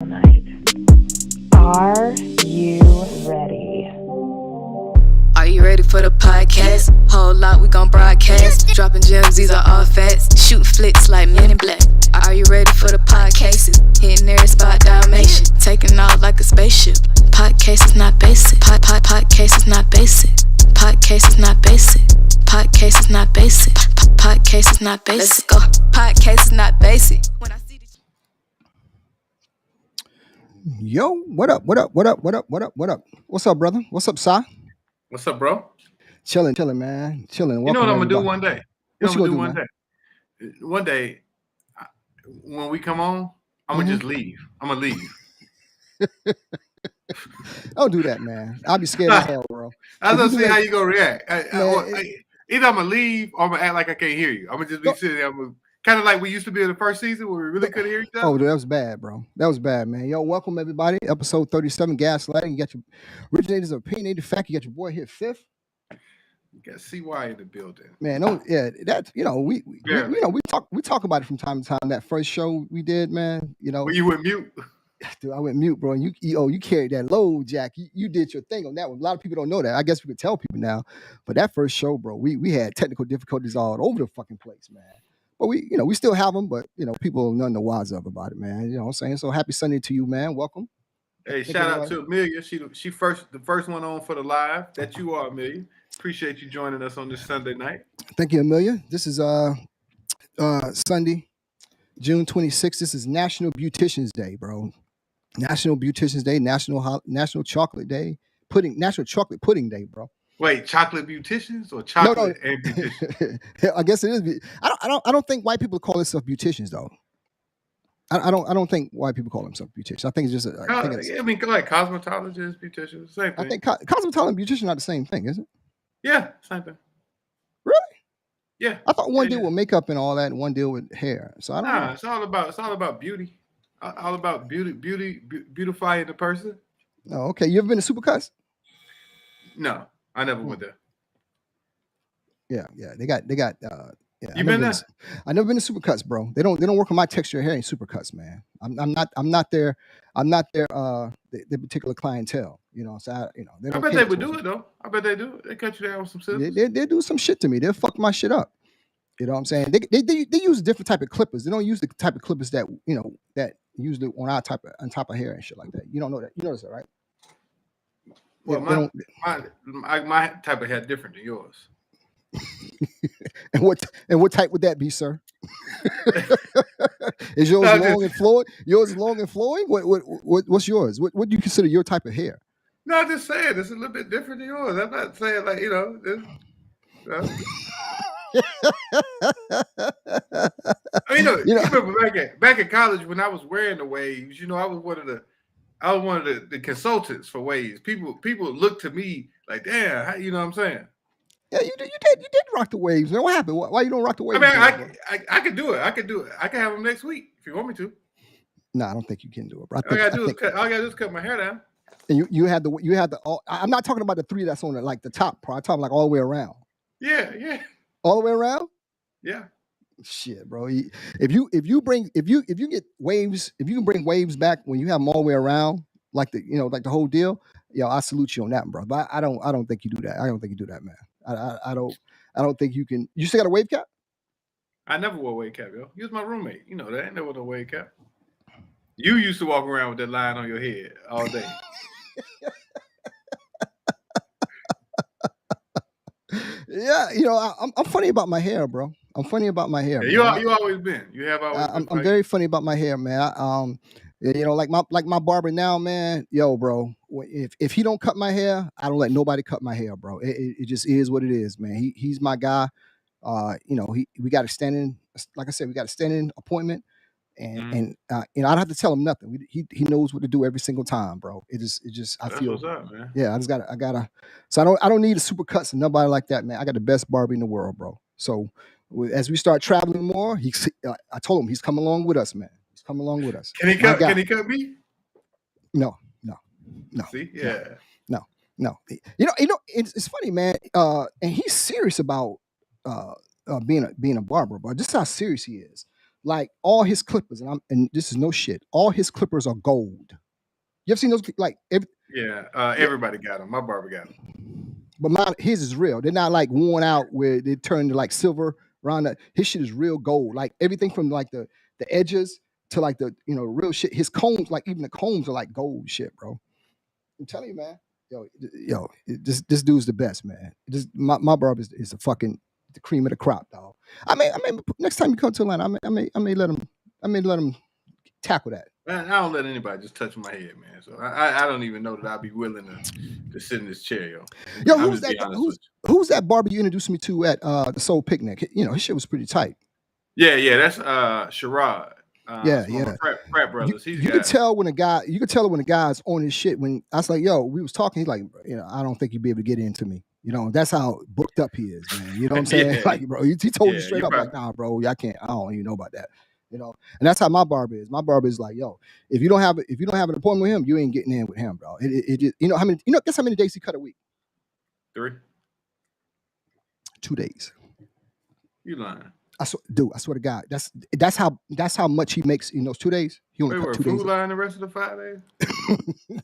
Night. Are you ready? Are you ready for the podcast? Whole lot we gon' broadcast. Dropping gems, these are all facts. Shooting flicks like Men in Black. Are you ready for the podcases? Hitting every spot, Dalmatian. Taking off like a spaceship. Podcast is not basic. Podcast is not basic. Podcast is not basic. Podcast is not basic. Podcast is not basic. Let's go. Podcast is not basic. When I see the Yo, what up? What's up, brother? What's up, Cy? What's up, bro? Chilling, man. Chilling. You know what I'm gonna do everybody. one day? What you gonna do, one man? day? One day, when we come on, I'm gonna just leave. I'm gonna leave. Don't do that, man. I'll be scared as hell, bro. I If was you gonna see do how that- you gonna react. Man, Either I'm gonna leave or I'm gonna act like I can't hear you. I'm gonna just be sitting there. Kind of like we used to be in the first season where we really couldn't hear each other. Oh, that was bad, bro. That was bad, man. Yo, welcome everybody. Episode 37, Gaslighting. You got your originators of Opinionated-Facts. You got your boy here, Fif. You got CY in the building. Man, that we talk about it from time to time. That first show we did, man. Well, you went mute. Dude, I went mute, bro. And you carried that load, Jack. You did your thing on that one. A lot of people don't know that. I guess we could tell people now. But that first show, bro, we had technical difficulties all over the fucking place, man. But we still have them, but people are none the wiser about it, man. You know what I'm saying? So happy Sunday to you, man. Welcome. Hey, shout out to Amelia. She the first one on for the live. That you are, Amelia. Appreciate you joining us on this Sunday night. Thank you, Amelia. This is Sunday, June 26th. This is National Beauticians Day, bro. National Beauticians Day, National Chocolate Day, National Chocolate Pudding Day, bro. Wait, chocolate beauticians or chocolate and beauticians? I guess it is. I don't think white people call themselves beauticians though. I don't think white people call themselves beauticians. I think it's just. Like cosmetologists, beauticians, same thing. I think cosmetology and beautician are not the same thing, is it? Yeah, same thing. Really? Yeah. I thought one deal with makeup and all that, and one deal with hair. So I don't know. It's all about beauty. All about beautifying the person. Oh, okay. You ever been to Supercuts? No, I never went there. Yeah. They got. Yeah, you been there? I never been to Supercuts, bro. They don't work on my texture of hair in Supercuts, man. I'm not their particular clientele. So I bet they would do it though. I bet they do it. They cut you down with some scissors. They do some shit to me. They'll fuck my shit up. You know what I'm saying? They use a different type of clippers. They don't use the type of clippers that that usually on top of hair and shit like that. You don't know that. You notice that, right? Well, my type of hair different than yours. And what type would that be, sir? Is yours long and flowing? Yours is long and flowing? What's yours? What do you consider your type of hair? No, I'm just saying it's a little bit different than yours. I'm not saying like remember back in college when I was wearing the waves, I was one of the consultants for waves. People look to me like, damn, how, you know what I'm saying? Yeah, you did rock the waves, man. What happened? Why you don't rock the waves? I mean, I can do it. I can do it. I can have them next week if you want me to. No, I don't think you can do it, bro. All I gotta do is cut my hair down. And you had the. I'm not talking about the three that's on the top part. I'm talking like all the way around. Yeah. All the way around. Yeah. Shit, bro. If you get waves, if you can bring waves back when you have them all the way around, like the whole deal, I salute you on that, bro. But I don't think you do that. I don't think you do that, man. I don't think you can. You still got a wave cap? I never wore a wave cap, yo. You was my roommate. You know that. I ain't never wore a wave cap. You used to walk around with that line on your head all day. Yeah, I'm funny about my hair, bro. I'm funny about my hair. Yeah, you always been. You have always. I'm very funny about my hair, man. Like my barber now, man. Yo, bro. If he don't cut my hair, I don't let nobody cut my hair, bro. It just is what it is, man. He's my guy. We got a standing, like I said, we got a standing appointment, and I don't have to tell him nothing. He knows what to do every single time, bro. It just I That's feel. What's up, man. Yeah, I gotta. So I don't need a super cuts and nobody like that, man. I got the best barber in the world, bro. So as we start traveling more, I told him he's coming along with us, man. He's coming along with us. Can he cut me? No. See, yeah. No. It's funny, man. And he's serious about being a barber, bro. This is how serious he is. like all his clippers, and this is no shit. All his clippers are gold. You ever seen those? Like, everybody got them. My barber got them. but his is real. They're not like worn out where they turn to like silver around. His shit is real gold. Like everything from like the edges to like the real shit. His combs, like even the combs are like gold shit, bro. I'm telling you, man. This dude's the best, man. My barber is the fucking the cream of the crop, dog. I mean, next time you come to Atlanta, I may let him tackle that. Man, I don't let anybody just touch my head, man. So I don't even know that I'd be willing to sit in this chair, yo. Yo, who's that barber you introduced me to at the Soul Picnic? His shit was pretty tight. Yeah, that's Sherrod. Yeah. Frat brothers. You could tell when a guy's on his shit. When I was like, yo, we was talking, he's like, I don't think you'd be able to get into me. That's how booked up he is, man. You know what I'm saying? Yeah. Like, bro, he told you straight up, like, nah, bro, I can't. I don't even know about that. And that's how my barber is. My barber is like, yo, if you don't have an appointment with him, you ain't getting in with him, bro. It just, guess how many days he cut a week? 3. 2 days. You lying? I swear to God, that's how much he makes in those 2 days. He only cut 2 days. Food line the rest of the 5 days?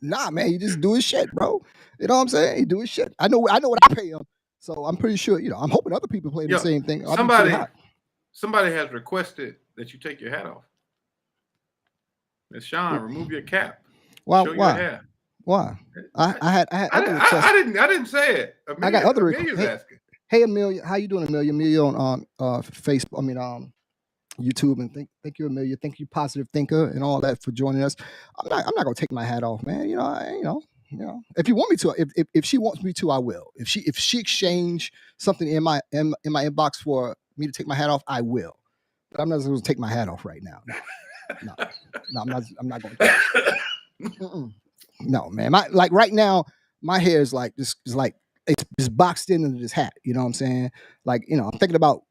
Nah, man, he just do his shit, bro. You know what I'm saying? He do his shit. I know what I pay him, so I'm pretty sure. I'm hoping other people play the same thing. Somebody has requested that you take your hat off. Miss Sean, remove your cap. Why? Show your hair. Why? I had other requests. I didn't say it. I got other requests. Hey, Amelia, how you doing, Amelia? Amelia on Facebook. YouTube, and thank you, Amelia. Thank you, Positive Thinker, and all that for joining us. I'm not gonna take my hat off, man. If you want me to, if she wants me to, I will. If she exchange something in my inbox for me to take my hat off, I will. But I'm not going to take my hat off right now. No, I'm not going to. No, man. Right now, my hair is like this. Is like it's boxed into this hat. You know what I'm saying? Like, I'm thinking about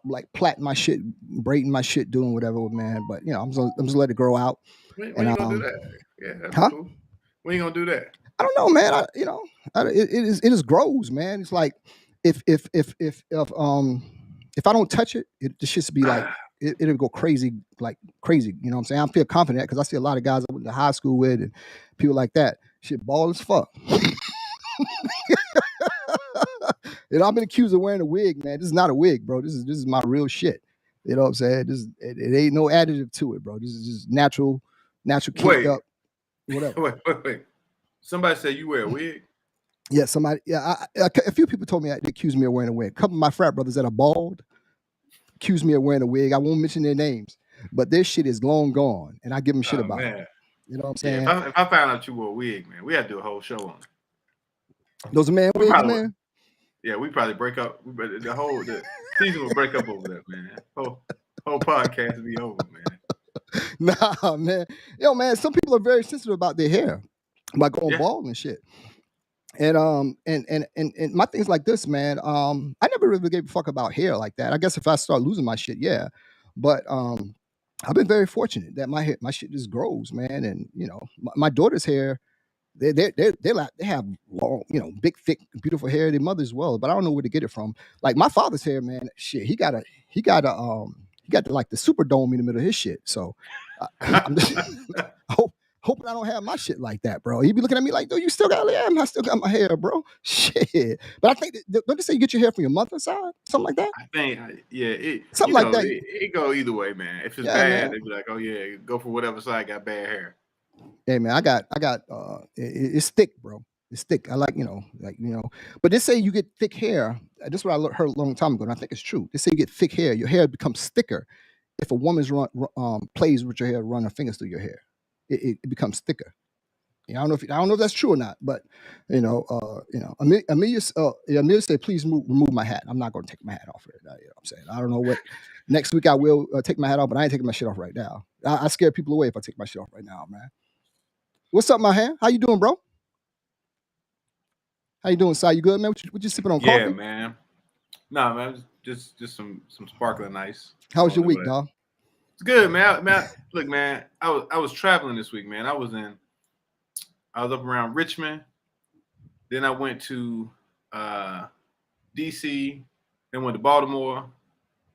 like plaiting my shit, braiding my shit, doing whatever, man. But I'm just let it grow out. When you gonna do that? Yeah, that's cool. When you gonna do that? I don't know, man. It just grows, man. It's like if I don't touch it, it should be like it'll go crazy, like crazy. You know what I'm saying? I feel confident because I see a lot of guys I went to high school with and people like that. Shit, bald as fuck. I've been accused of wearing a wig, man. This is not a wig, bro. This is my real shit. You know what I'm saying? It ain't no additive to it, bro. This is just natural kicked up. Whatever. Wait. Somebody said you wear a wig? Yeah, somebody. Yeah, a few people told me they accused me of wearing a wig. A couple of my frat brothers that are bald accused me of wearing a wig. I won't mention their names, but their shit is long gone, and I give them shit about it. You know what I'm saying? Yeah, if I found out you wore a wig, man, we had to do a whole show on it. Those man wigs, man. Yeah, we probably break up. The season will break up over that, man. Whole podcast will be over, man. Nah, man. Yo, man, some people are very sensitive about their hair, about going bald and shit. And my things like this, man. I never really gave a fuck about hair like that. I guess if I start losing my shit, yeah. But I've been very fortunate that my shit just grows, man. And my daughter's hair, they have long, big, thick, beautiful hair. Their mother as well, but I don't know where to get it from. Like my father's hair, man. Shit, he got like the Superdome in the middle of his shit. So I'm just hoping I don't have my shit like that, bro. He'd be looking at me like, "Dude, you still got hair? I still got my hair, bro." Shit. But I think don't they say you get your hair from your mother's side, something like that? I think, something like that. It go either way, man. If it's bad, they'd be like, "Oh yeah, go for whatever side got bad hair." Hey man, I got it's thick, bro. It's thick. I like, but they say you get thick hair. This is what I heard a long time ago, and I think it's true. They say you get thick hair. Your hair becomes thicker if a woman's plays with your hair, run her fingers through your hair. It becomes thicker. I don't know if that's true or not, but Amelia said, "Please remove my hat." I'm not going to take my hat off right now. You know what I'm saying? I don't know what next week I will take my hat off, but I ain't taking my shit off right now. I scare people away if I take my shit off right now, man. What's up, my hand? How you doing, bro? How you doing, Cy? You good, man? What you sipping on coffee? Yeah, man. Nah, man, just some sparkling ice. How was your week, dog? It's good, man. Look, man, I was traveling this week, man. I was up around Richmond. Then I went to DC. Then went to Baltimore.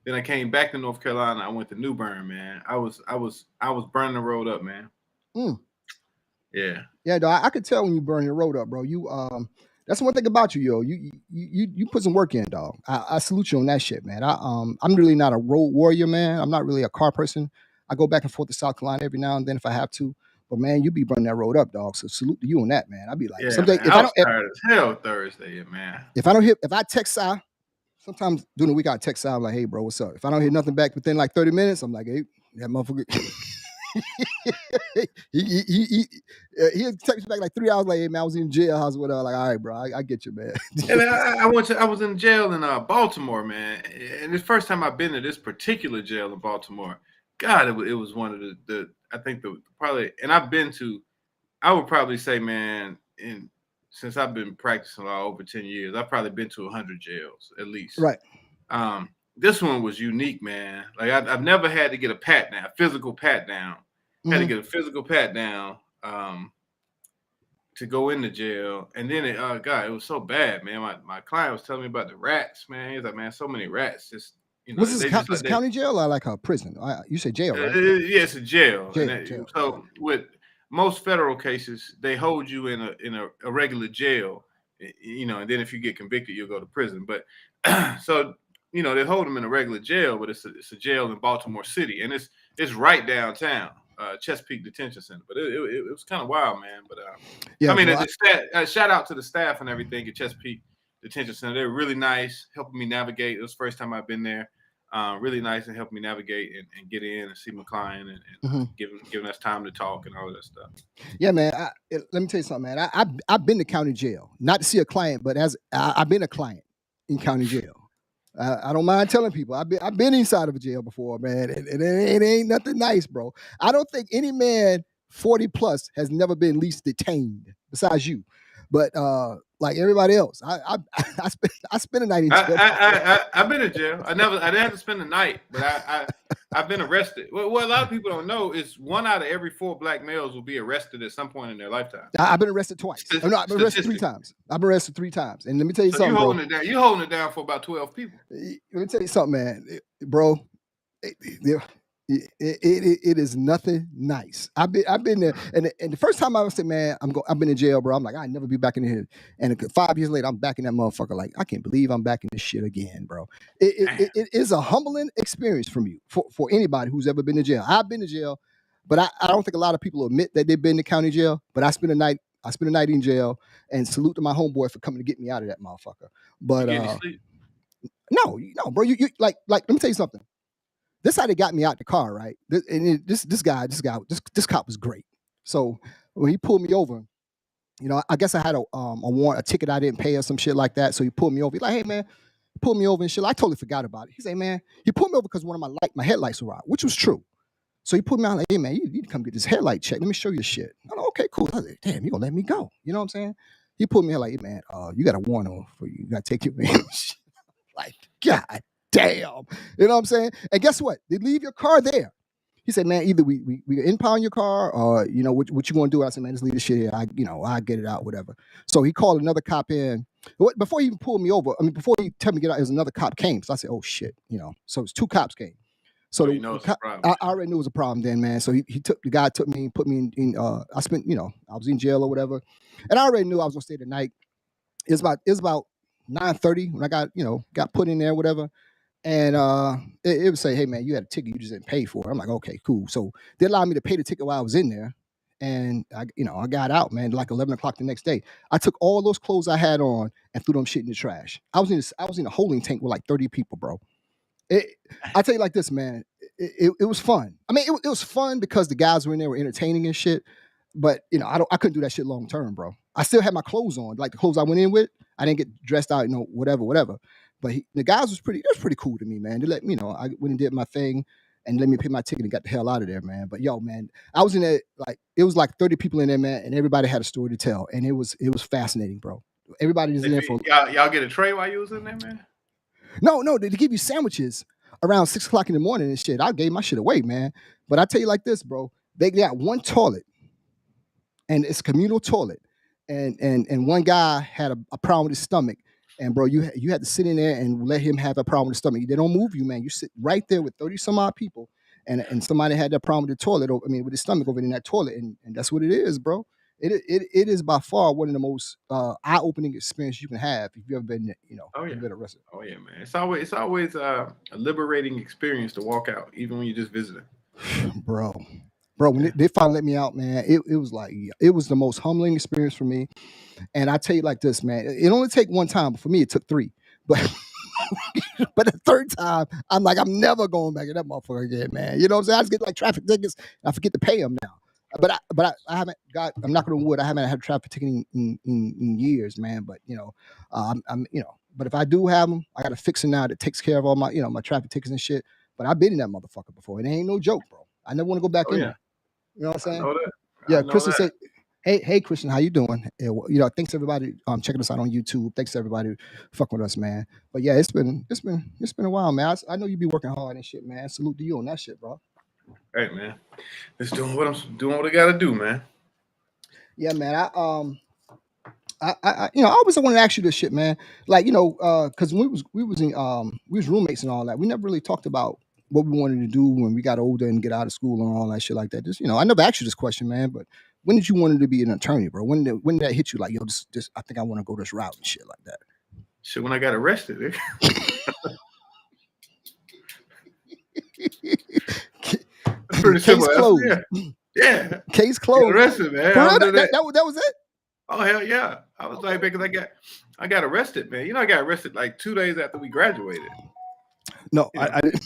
Then I came back to North Carolina. I went to New Bern, man. I was burning the road up, man. Yeah. Yeah, dog, I could tell when you burn your road up, bro. You that's one thing about you, yo. You put some work in, dog. I salute you on that shit, man. I'm really not a road warrior, man. I'm not really a car person. I go back and forth to South Carolina every now and then if I have to. But man, you be burning that road up, dog. So salute to you on that, man. I'd be like, Yeah, someday man, I was tired as hell Thursday, man. If I text Cy, sometimes during the week I text Cy, I'm like, hey, bro, what's up? If I don't hear nothing back within like 30 minutes, I'm like, hey, that motherfucker. He'll text me back like 3 hours later, hey, man, I was in jailhouse with her. Like, all right, bro, I get you, man. And I was in jail in Baltimore, man. And it's the first time I've been to this particular jail in Baltimore. God, it was one of the I think probably, and I would probably say, man, since I've been practicing law over 10 years, I've probably been to 100 jails at least. Right. This one was unique, man. Like I've never had to get a physical pat down. Had to get a physical pat down to go into jail. And then it was so bad, man. My client was telling me about the rats, man. He's like, man, so many rats. Just, what's this county jail or like a prison? You said jail, right? Yeah, it's a jail. Jail. So with most federal cases, they hold you in a regular jail, and then if you get convicted, you'll go to prison. But so they hold them in a regular jail, but it's a jail in Baltimore City, and it's right downtown, Chesapeake Detention Center. But it was kind of wild, man. But yeah, I mean, shout out to the staff and everything at Chesapeake Detention Center. They were really nice, helping me navigate. It was the first time I've been there. Really nice and helping me navigate and get in and see my client and giving us time to talk and all that stuff. Yeah, man. Let me tell you something, man. I've been to county jail, not to see a client, but I've been a client in county jail. I don't mind telling people I've been inside of a jail before, man. It ain't nothing nice, bro. I don't think any man 40 plus has never been least detained besides you. But like everybody else, I spent a night in jail. I've been in jail. I didn't have to spend the night, but I've been arrested. What a lot of people don't know is 1 out of every 4 black males will be arrested at some point in their lifetime. I've been arrested twice. No, I've been arrested 3 times. I've been arrested 3 times. And let me tell you something, you're holding it down. You're holding it down for about 12 people. Let me tell you something, man, bro. It is nothing nice. I've been there, and the first time I said, man, I've been in jail, bro. I'm like, I'll never be back in here. And 5 years later, I'm back in that motherfucker. Like, I can't believe I'm back in this shit again, bro. It is a humbling experience from you for anybody who's ever been to jail. I've been to jail, but I don't think a lot of people admit that they've been to county jail. But I spent a night in jail, and salute to my homeboy for coming to get me out of that motherfucker. But no, bro. You like let me tell you something. This how they got me out the car, right? This cop was great. So when he pulled me over, I guess I had a warrant, a ticket I didn't pay or some shit like that. So he pulled me over. He's like, hey man, pull me over and shit. I totally forgot about it. He said, man, he pulled me over because one of my headlights were out, which was true. So he put me on like, hey man, you need to come get this headlight check. Let me show you shit. I'm like, okay, cool. I was like, damn, you gonna let me go? You know what I'm saying? He put me here like, hey man, you got a warrant on for you. You gotta take your man. Like, God damn. You know what I'm saying? And guess what? They leave your car there. He said, man, either we impound your car or, what you gonna do? I said, man, just leave this shit here. I get it out, whatever. So he called another cop in. Before he even pulled me over, before he told me to get out, there's another cop came. So I said, oh shit, so it's 2 cops came. So I already knew it was a problem then, man. So the guy took me and put me in I spent, I was in jail or whatever. And I already knew I was gonna stay the night. It was about 9:30 when I got put in there, whatever. And it would say, hey man, you had a ticket you just didn't pay for. I'm like, okay, cool. So they allowed me to pay the ticket while I was in there. And I got out, man, like 11 o'clock the next day. I took all those clothes I had on and threw them shit in the trash. I was in a holding tank with like 30 people, bro. I'll tell you like this, man. It was fun. It was fun because the guys were in there were entertaining and shit. But I couldn't do that shit long term, bro. I still had my clothes on, like the clothes I went in with. I didn't get dressed out, whatever. But the guys was pretty cool to me, man. They let me I went and did my thing and let me pay my ticket and got the hell out of there, man. But yo, man, I was in there it was like 30 people in there, man, and everybody had a story to tell, and it was fascinating, bro. Everybody was in there for y'all get a tray while you was in there, man. No, they give you sandwiches around 6 o'clock in the morning and shit. I gave my shit away, man. But I tell you like this, bro. They got one toilet, and it's a communal toilet, and one guy had a problem with his stomach. And bro, you had to sit in there and let him have a problem with the stomach. They don't move you, man. You sit right there with 30 some odd people, and somebody had that problem with the toilet. With the stomach over in that toilet, and that's what it is, bro. It is by far one of the most eye-opening experiences you can have if you've ever been, Oh yeah. ever been arrested. Oh yeah, man. It's always a liberating experience to walk out, even when you're just visiting. Bro, when Yeah. they finally let me out, man, it was like, it was the most humbling experience for me. And I tell you like this, man, it only take one time, but for me it took three. But but the third time, I'm like, I'm never going back in that motherfucker again, man. You know what I'm saying? I just get like traffic tickets, and I forget to pay them now. But I haven't got. I'm knocking on wood. I haven't had a traffic ticket in years, man. But I'm But if I do have them, I got a fixer now that takes care of all my my traffic tickets and shit. But I've been in that motherfucker before. It ain't no joke, bro. I never want to go back Oh in yeah. there. You know what I'm I saying? know that. Yeah, I know Kristen that. said, hey, Christian, how you doing? Thanks everybody checking us out on YouTube. Thanks everybody fucking with us, man. But yeah, it's been a while, man. I know you be working hard and shit, man. Salute to you on that shit, bro. Hey man, just doing what I gotta do, man. Yeah, man. I always wanted to ask you this shit, man. Like, because we was roommates and all that. We never really talked about what we wanted to do when we got older and get out of school and all that shit like that. Just, I never asked you this question, man. But when did you want to be an attorney, bro? When did that hit you? Like, yo, this I think I want to go this route and shit like that. Shit, when I got arrested. Pretty simple. Case closed. Yeah. Case closed. Got arrested, man. That was it. Oh hell yeah! I was like, because I got arrested, man. I got arrested like 2 days after we graduated. No, I didn't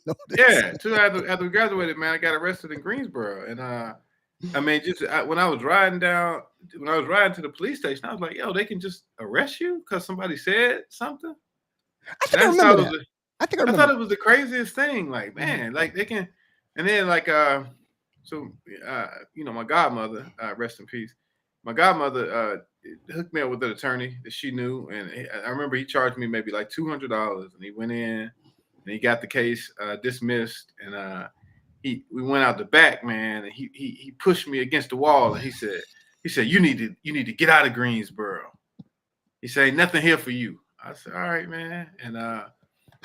know this. Yeah, 2 days after we graduated, man, I got arrested in Greensboro, and when I was riding to the police station, I was like, yo, they can just arrest you because somebody said something. I think I remember that. I thought it was the craziest thing. Like, man, like they can, and then like my godmother, rest in peace. My godmother hooked me up with an attorney that she knew, and I remember he charged me maybe like $200, and he went in and he got the case dismissed, and we went out the back, man, and he pushed me against the wall, and he said you need to get out of Greensboro. He said, ain't nothing here for you. I said, all right, man, and I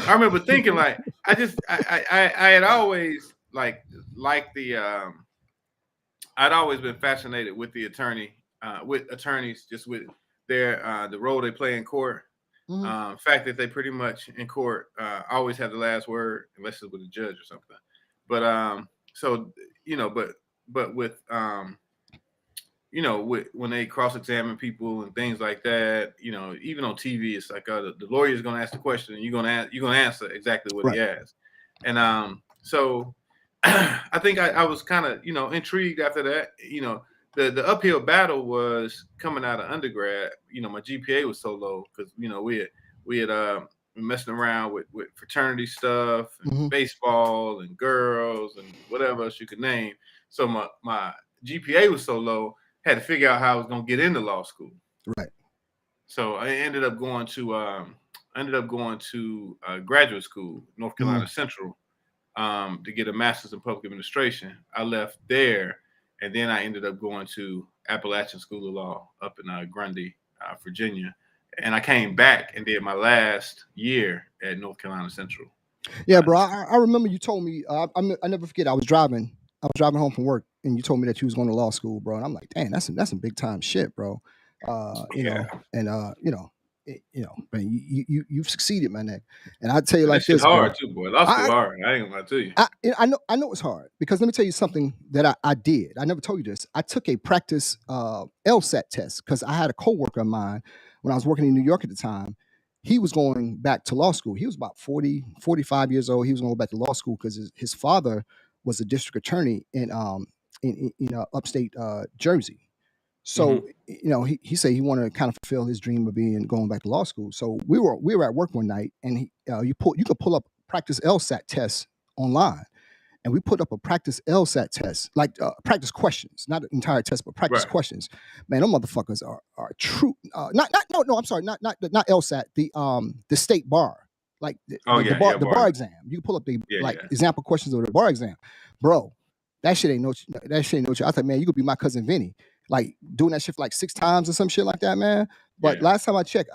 remember thinking like I had always I'd always been fascinated with the with attorneys, just with their the role they play in court. Mm-hmm. Fact that they pretty much in court always have the last word, unless it's with a judge or something. But but with when they cross-examine people and things like that, even on TV, it's like the lawyer is going to ask the question and you're going to answer exactly what he asked. And so I think I was kind of, intrigued after that. The uphill battle was coming out of undergrad. My GPA was so low because, we had been messing around with fraternity stuff and Mhm. baseball and girls and whatever else you could name. So my GPA was so low, had to figure out how I was going to get into law school. Right. So I ended up going to graduate school, North Carolina Central, to get a master's in public administration. I left there, and then I ended up going to Appalachian School of Law up in Grundy, Virginia. And I came back and did my last year at North Carolina Central. Yeah, bro. I remember you told me. I never forget. I was driving home from work, and you told me that you was going to law school, bro. And I'm like, damn, that's some big time shit, bro. Man, you've succeeded, my neck. And I tell you like this, hard bro. too, boy. Law school hard. I ain't gonna lie to you. I know it's hard because let me tell you something that I did. I never told you this. I took a practice LSAT test because I had a coworker of mine when I was working in New York at the time. He was going back to law school. He was about 40, 45 years old. He was going back to law school because his father was a district attorney in upstate Jersey. So he said he wanted to kind of fulfill his dream of going back to law school. So we were at work one night, and you could pull up practice LSAT tests online, and we put up a practice LSAT test, like practice questions, not an entire test, but practice questions. Man, those motherfuckers are true. I'm sorry, not LSAT, the state bar, like the bar exam. You can pull up the example questions of the bar exam, bro. That shit ain't no. I thought, man, you could be my cousin Vinny, like doing that shit for like 6 times or some shit like that, man. But Yeah. last time I checked,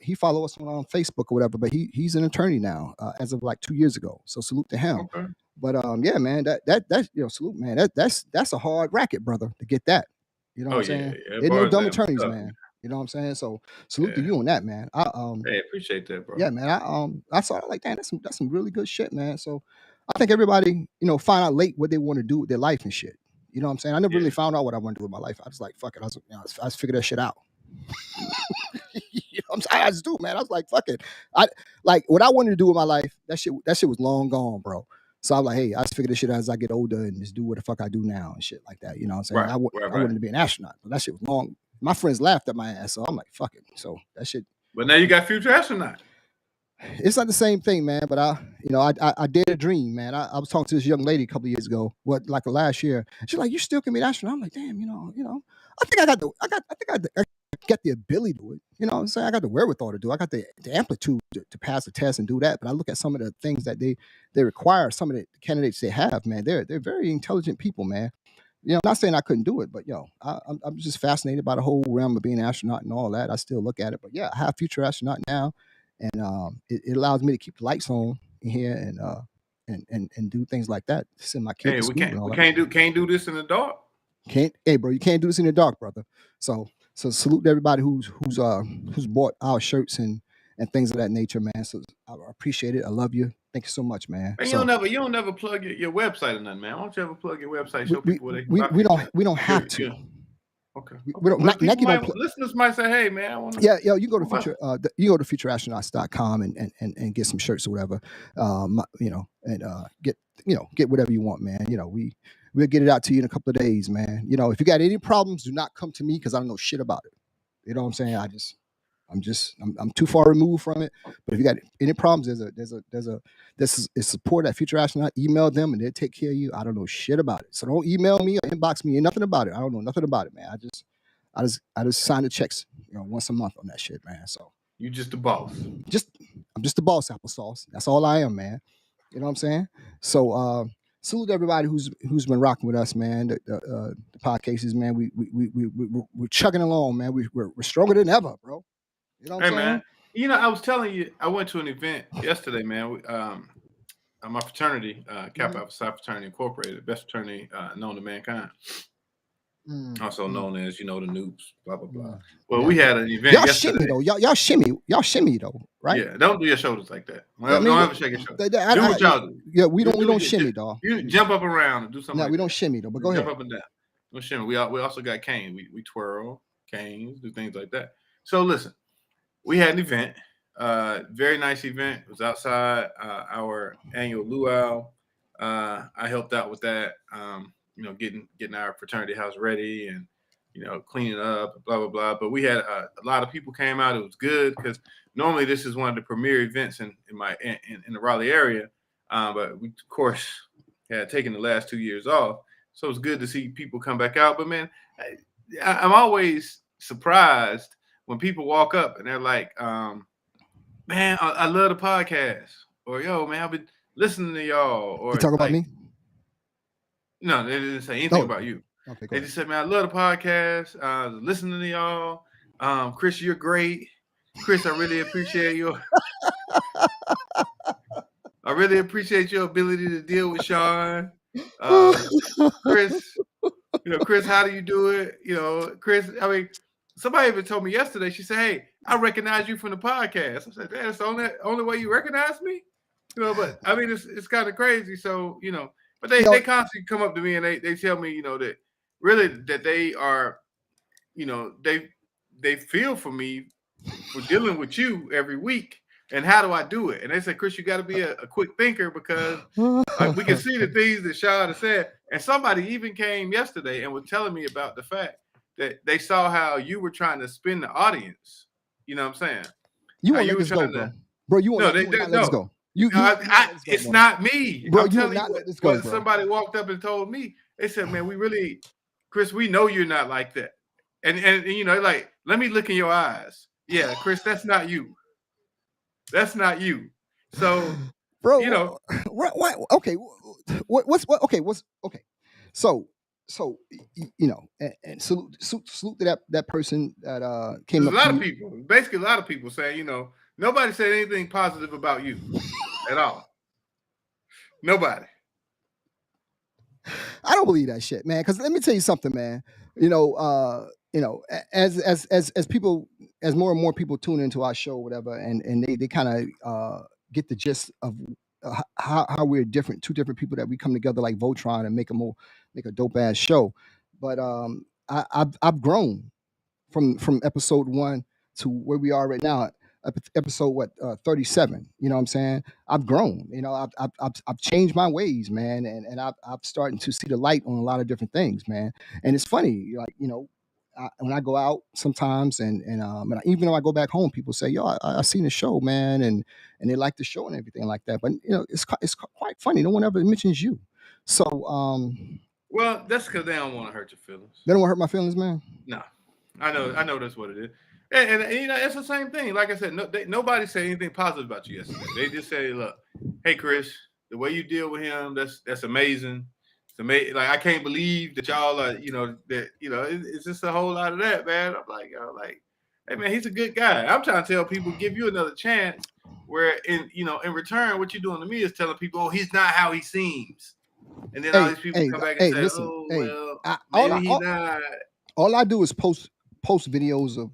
he followed us on Facebook or whatever. But he's an attorney now, as of like 2 years ago. So salute to him. Okay. But yeah, man, that's salute, man. That's a hard racket, brother, to get that. You know what Oh I'm yeah, saying? yeah. Ain't no Bar dumb exam attorneys, tough, man. You know what I'm saying? So salute to Yeah. you on that, man. Hey, appreciate that, bro. Yeah, man. I saw it like, damn, that's some really good shit, man. So I think everybody, find out late what they want to do with their life and shit. You know what I'm saying? I never Yeah. really found out what I want to do with my life. I was like, fuck it. I just figured that shit out. You know what I'm saying? I just do, man. I was like, fuck it. I like what I wanted to do with my life. That shit was long gone, bro. So I'm like, hey, I just figured this shit out as I get older and just do what the fuck I do now and shit like that. You know what I'm saying? Right. I wanted to be an astronaut, but that shit was long. My friends laughed at my ass, so I'm like, fuck it. So that shit. But now you got future astronaut. It's not the same thing, man. But I did a dream, man. I was talking to this young lady a couple of years ago, like last year. She's like, you still can be an astronaut. I'm like, damn, I think I get the ability to do it. You know what I'm saying? I got the wherewithal to do it. I got the amplitude to pass the test and do that. But I look at some of the things that they require, some of the candidates they have, man. They're very intelligent people, man. Not saying I couldn't do it, but I'm just fascinated by the whole realm of being an astronaut and all that. I still look at it, but yeah, I have future astronaut now, and it allows me to keep the lights on in here and do things like that. Send my kid Hey, to we school and all can't that. can't do this in the dark. Hey, bro, you can't do this in the dark, brother. So salute to everybody who's bought our shirts and things of that nature, man. So I appreciate it. I love you. Thank you so much, man. And So you don't never plug your website or nothing, man. Why don't you ever plug your website? Show people where they can buy we don't have to. Okay. We don't. Well, Nike don't. Listeners might say, "Hey, man, I want to." Yeah, you go to futureastronauts.com and get some shirts or whatever, get whatever you want, man. We'll get it out to you in a couple of days, man. If you got any problems, do not come to me because I don't know shit about it. You know what I'm saying? I'm too far removed from it. But if you got any problems, there's a support at Future Astronaut. Email them and they'll take care of you. I don't know shit about it, so don't email me or inbox me. Ain't nothing about it. I don't know nothing about it, man. I just sign the checks, once a month on that shit, man. So You just the boss. I'm just the boss, applesauce. That's all I am, man. You know what I'm saying? So salute to everybody who's been rocking with us, man. The podcasts, man. We're chugging along, man. We're stronger than ever, bro. You know what I'm saying? Man. I was telling you, I went to an event yesterday, man. My fraternity, Kappa Alpha Psi Fraternity Incorporated, best fraternity known to mankind. Also known as, the noobs, blah, blah, blah. Well, we had an event y'all yesterday. Shimmy, though. Y'all shimmy, though, right? Yeah, don't do your shoulders like that. Well, don't ever shake your shoulders. Do what y'all do. Yeah, we don't shimmy, dog. You jump up around and do something. No, like we that. don't shimmy, though, but go jump ahead. Up and down. Don't shimmy. We also got cane. We twirl, canes, do things like that. So listen, we had an event. Very nice event. It was outside our annual luau. I helped out with that. Getting our fraternity house ready and cleaning up, blah blah blah. But we had a lot of people came out. It was good because normally this is one of the premier events in the Raleigh area. But we of course had taken the last 2 years off, so it's good to see people come back out. But man, I'm always surprised when people walk up and they're like, man, I love the podcast, or yo, man, I've been listening to y'all. Or you talk about me? No, they didn't say anything about you. Okay, they just said, man, I love the podcast. Listening to y'all. Chris, you're great. Chris, I really appreciate I really appreciate your ability to deal with Sean. Chris, Chris, how do you do it? Chris, I mean, somebody even told me yesterday, she said, hey, I recognize you from the podcast. I said, that's the only way you recognize me? But I mean, it's kind of crazy. So, but they constantly come up to me and they tell me, that really that they are, they feel for me for dealing with you every week. And how do I do it? And they said, Chris, you got to be a quick thinker because we can see the things that Sean has said. And somebody even came yesterday and was telling me about the fact that they saw how you were trying to spin the audience. You know what I'm saying? You want to let this go, bro? You want to let this go? It's not me, bro. I'm telling you what somebody walked up and told me. They said, man, Chris, we know you're not like that. And like, let me look in your eyes. Yeah, Chris, that's not you. That's not you. So, bro, what? Okay, what's okay? So so you know, and salute to that person that came There's up a to lot of you. people, basically a lot of people saying, you know, nobody said anything positive about you at all. Nobody. I don't believe that shit, man. Because let me tell you something, man. As people, as more and more people tune into our show, whatever, and they kind of get the gist of how we're different, two different people that we come together like Voltron and make a dope ass show. But I've grown from episode 1 to where we are right now. Episode what 37. You know what I'm saying? I've grown. You know, I've changed my ways, man, and I've starting to see the light on a lot of different things, man. And it's funny, like, you know, when I go out sometimes, and even though I go back home, people say, "Yo, I seen the show, man," and they like the show and everything like that. But you know, it's quite funny. No one ever mentions you, so Well, that's because they don't want to hurt your feelings. they don't want to hurt my feelings, man. No, I know that's what it is. And you know, it's the same thing. Like I said, nobody said anything positive about you yesterday. They just say, "Look, hey Chris, the way you deal with him, that's amazing. It's amazing. Like I can't believe that y'all are, you know, it's just a whole lot of that, man." I'm like, hey man, he's a good guy. I'm trying to tell people, give you another chance. Where in return, what you're doing to me is telling people, oh, he's not how he seems. And then all these people come back and say, listen, "Oh, well, all maybe he's not." all I do is post videos of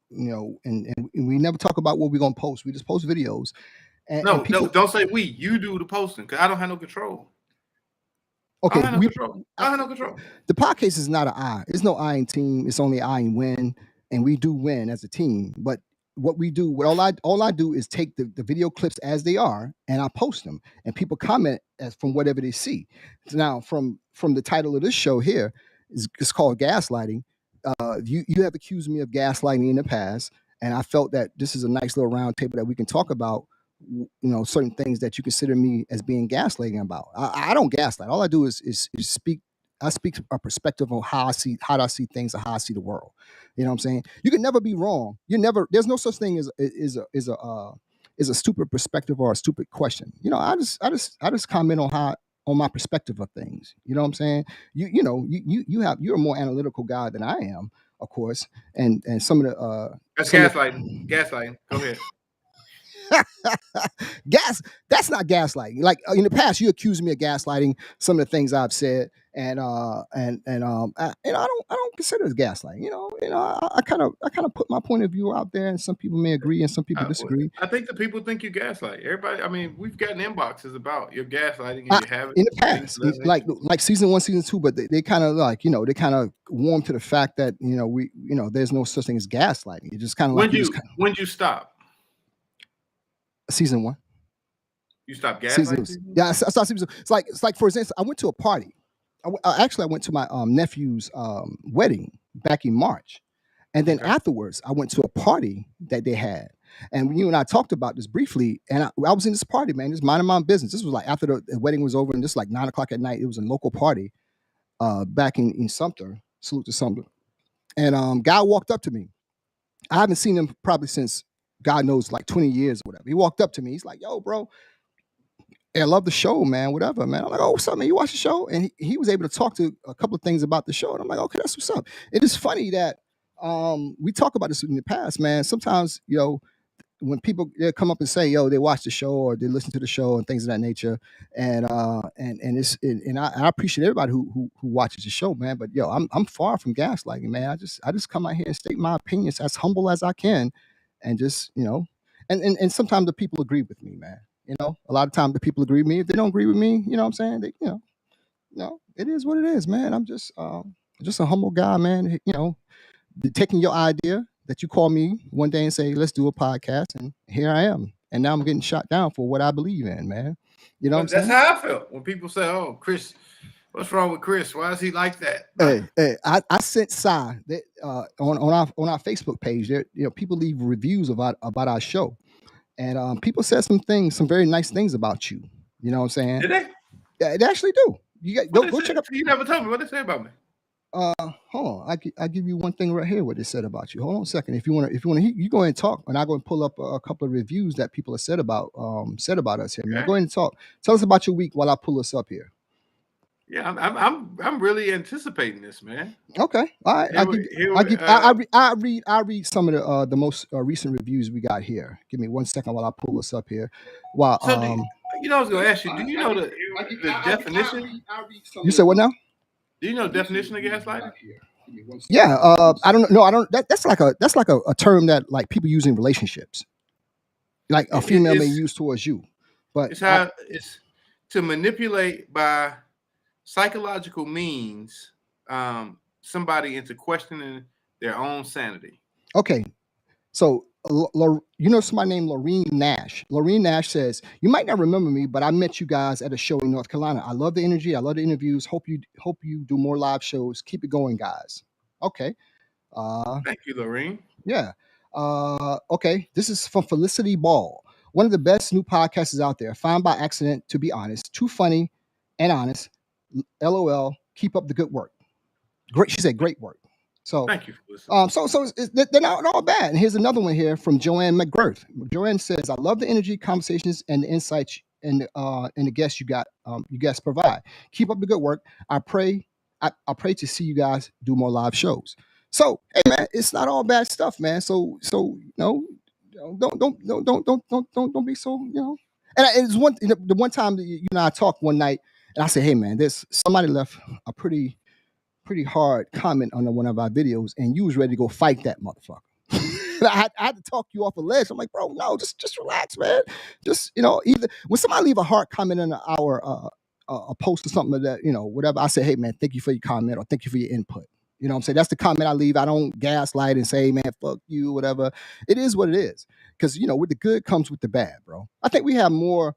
you know, and we never talk about what we're gonna post. We just post videos. No, people, don't say we. You do the posting because I don't have no control. okay, I don't have no control. I don't have no control. The podcast is not an I. It's no I in team. It's only I in win, and we do win as a team. But what we do, all I do is take the video clips as they are, and I post them, and people comment as from whatever they see. So now, from the title of this show here, it's called Gaslighting. You have accused me of gaslighting in the past, and I felt that this is a nice little round table that we can talk about. You know, certain things that you consider me as being gaslighting about. I don't gaslight. All I do is speak. I speak a perspective on how I see things and how I see the world. You know what I'm saying? You can never be wrong. You never. There's no such thing as a stupid perspective or a stupid question. You know, I just comment on my perspective of things. You know what I'm saying? You're a more analytical guy than I am, of course. And some of the that's gaslighting. Gaslighting. Go ahead. That's not gaslighting. Like in the past, you accused me of gaslighting some of the things I've said, and I don't consider it gaslighting. I kind of put my point of view out there, and some people may agree and some people disagree. I think the people think you gaslight everybody. I mean, we've gotten inboxes about your gaslighting and you have it in the past, like season 1, season 2, but they kind of like, they kind of warm to the fact that there's no such thing as gaslighting. It just kind of when you stop. Season 1. You stopped gaslighting? Yeah, I stopped season. It's like for instance, I went to a party. I went to my nephew's wedding back in March, and then afterwards, I went to a party that they had, and you and I talked about this briefly. And I was in this party, man, just minding my own business. This was like after the wedding was over, and this like 9:00 at night. It was a local party back in Sumter. Salute to Sumter. And guy walked up to me. I haven't seen him probably since God knows, like 20 years or whatever. He walked up to me. He's like, "Yo, bro, hey, I love the show, man. Whatever, man." I'm like, "Oh, what's up, man? You watch the show?" And he was able to talk to a couple of things about the show. And I'm like, "Okay, that's what's up." It is funny that we talk about this in the past, man. Sometimes, when people they come up and say, "Yo," they watch the show or they listen to the show and things of that nature, and I appreciate everybody who watches the show, man. But I'm far from gaslighting, man. I just come out here and state my opinions as humble as I can, and just and sometimes the people agree with me, man. A lot of times the people agree with me. If they don't agree with me, you know what I'm saying? They, it is what it is, man. I'm just a humble guy, man. Taking your idea that you call me one day and say, "Let's do a podcast," and here I am. And now I'm getting shot down for what I believe in, man. You know what I'm saying? That's how I felt when people say, "Oh, Chris, what's wrong with Chris? Why is he like that?" Hey, I sent Cy that, on our Facebook page. There, people leave reviews about our show, and people said some very nice things about you. You know what I'm saying? Did they? Yeah, they actually do. You got go check out. You never told me what they say about me. Hold on. I give you one thing right here. What they said about you. Hold on a second. If you want to, you go ahead and talk, and I'm going to pull up a couple of reviews that people have said about us here. Man, go ahead and talk. Tell us about your week while I pull us up here. Yeah, I'm really anticipating this, man. Okay, all right. Here I read some of the most recent reviews we got here. Give me 1 second while I pull this up here. While so I was gonna ask you, do you know the definition? You said what now? Do you know the definition of gaslighting? Yeah, I don't know. No, I don't. That's like a term that like people use in relationships, like a female may use towards you. But it's to manipulate by psychological means somebody into questioning their own sanity. Okay, so you know somebody named Lorene Nash. Lorene Nash says, "You might not remember me, but I met you guys at a show in North Carolina. I love the energy. I love the interviews. Hope you do more live shows. Keep it going, guys." Okay. Thank you, Lorene. Yeah. Okay. This is from Felicity Ball. One of the best new podcasts out there. Found by accident, to be honest. Too funny and honest. LOL. Keep up the good work. Great. She said, "Great work." So thank you, Felicity. So they're not all bad. And here's another one here from Joanne McGirth. Joanne says, "I love the energy, conversations, and the insights and the guests you guys provide. Keep up the good work. I pray to see you guys do more live shows." So, hey man, it's not all bad stuff, man. So don't be so, And it's the one time that you and I talked one night, and I said, "Hey man, there's somebody left a pretty hard comment on one of our videos, and you was ready to go fight that motherfucker." I had to talk you off a ledge. I'm like, "Bro, no, just relax, man. Just either when somebody leave a hard comment in our a post or something that whatever, I say, "Hey man, thank you for your comment or thank you for your input." You know what I'm saying? That's the comment I leave. I don't gaslight and say, "Man, fuck you," whatever. It is what it is. Because with the good comes with the bad, bro. I think we have more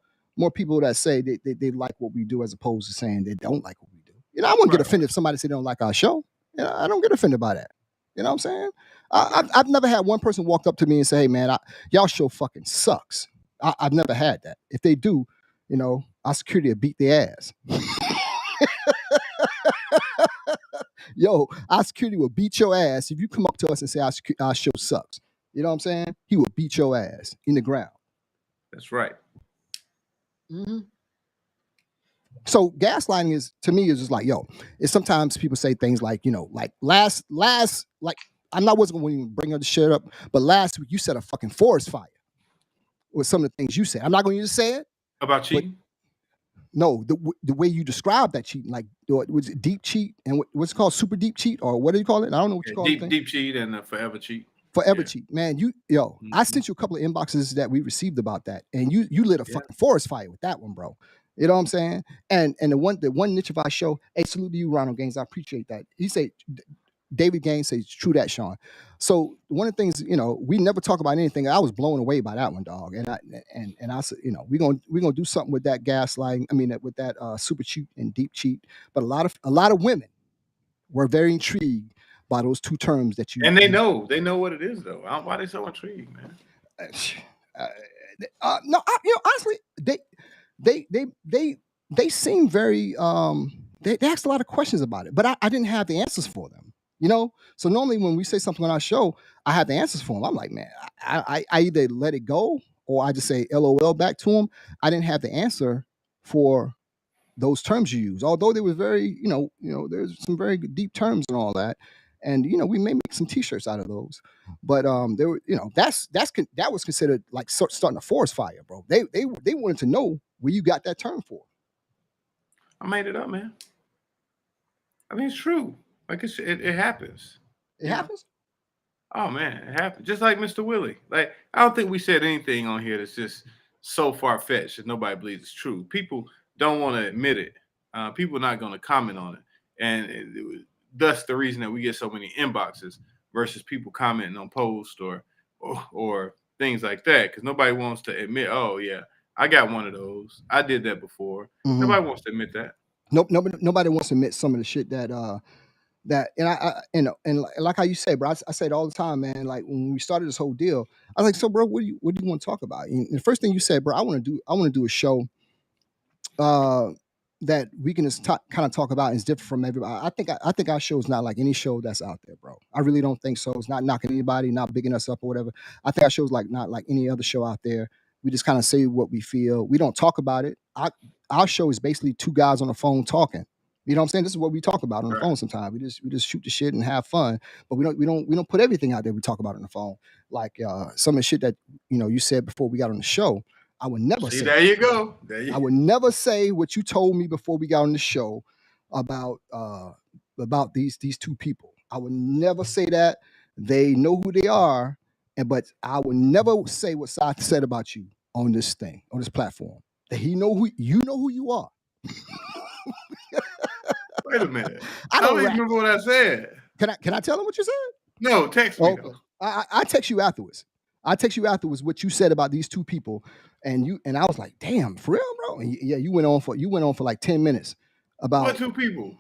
people that say they like what we do as opposed to saying they don't like what we do. I wouldn't get offended if somebody said they don't like our show. I don't get offended by that. You know what I'm saying? I've never had one person walk up to me and say, "Hey man, y'all show fucking sucks." I've never had that. If they do, our security will beat their ass. Yo, our security will beat your ass if you come up to us and say our show sucks. You know what I'm saying? He will beat your ass in the ground. That's right. Mm-hmm. So gaslighting is, to me, is just like, it's sometimes people say things like, like last, like I wasn't going to bring up the shit up, but last week you set a fucking forest fire with some of the things you said. I'm not going to use say it about cheating. No, the way you describe that cheating, like was it deep cheat and what's it called, super deep cheat, or what do you call it? I don't know what you call it. Deep cheat and forever cheat. Forever cheat, man. I sent you a couple of inboxes that we received about that, and you lit a fucking forest fire with that one, bro. You know what I'm saying? And the one niche of our show, hey, salute to you, Ronald Gaines. I appreciate that. He said, David Gaines says, "True that, Sean." So one of the things, we never talk about anything. I was blown away by that one, dog. And I said, we're gonna do something with that gaslighting. I mean, with that super cheat and deep cheat. But a lot of women were very intrigued by those two terms that you. And they know what it is, though. Why are they so intrigued, man? No, honestly, they seem very they asked a lot of questions about it, but I didn't have the answers for them. So normally when we say something on our show, I have the answers for them. I'm like, man, I either let it go or I just say LOL back to them. I didn't have the answer for those terms you use, although they were very, there's some very deep terms and all that. And we may make some T-shirts out of those, but they were, that was considered like starting a forest fire, bro. They wanted to know where you got that term for. I made it up, man. I mean, it's true. Like it happens. It happens. Oh man, it happens. Just like Mr. Willie. Like I don't think we said anything on here that's just so far fetched that nobody believes it's true. People don't want to admit it. People are not going to comment on it, and thus the reason that we get so many inboxes versus people commenting on posts or things like that, because nobody wants to admit, "Oh yeah, I got one of those. I did that before." Mm-hmm. Nobody wants to admit that. Nope. Nobody wants to admit some of the shit that and like how you say, bro, I say it all the time, man. Like when we started this whole deal, I was like, "So, bro, what do you want to talk about?" And the first thing you said, bro, I want to do a show that we can just kind of talk about is different from everybody. I think our show is not like any show that's out there, bro. I really don't think so. It's not knocking anybody, not bigging us up or whatever. I think our show is not like any other show out there. We just kind of say what we feel. We don't talk about it. Our show is basically two guys on the phone talking. You know what I'm saying? This is what we talk about on the phone sometimes. We just shoot the shit and have fun, but we don't put everything out there we talk about on the phone. Like some of the shit that you said before we got on the show. I would never say. There you go. I would never say what you told me before we got on the show about these two people. I would never say that. They know who they are, but I would never say what Cy said about you on this thing, on this platform. That he know who you are. Wait a minute. I don't even remember what I said. Can I tell him what you said? No, text me. Okay. I text you afterwards. I text you afterwards what you said about these two people, and I was like, damn, for real, bro. And yeah, you went on for like 10 minutes about what two people.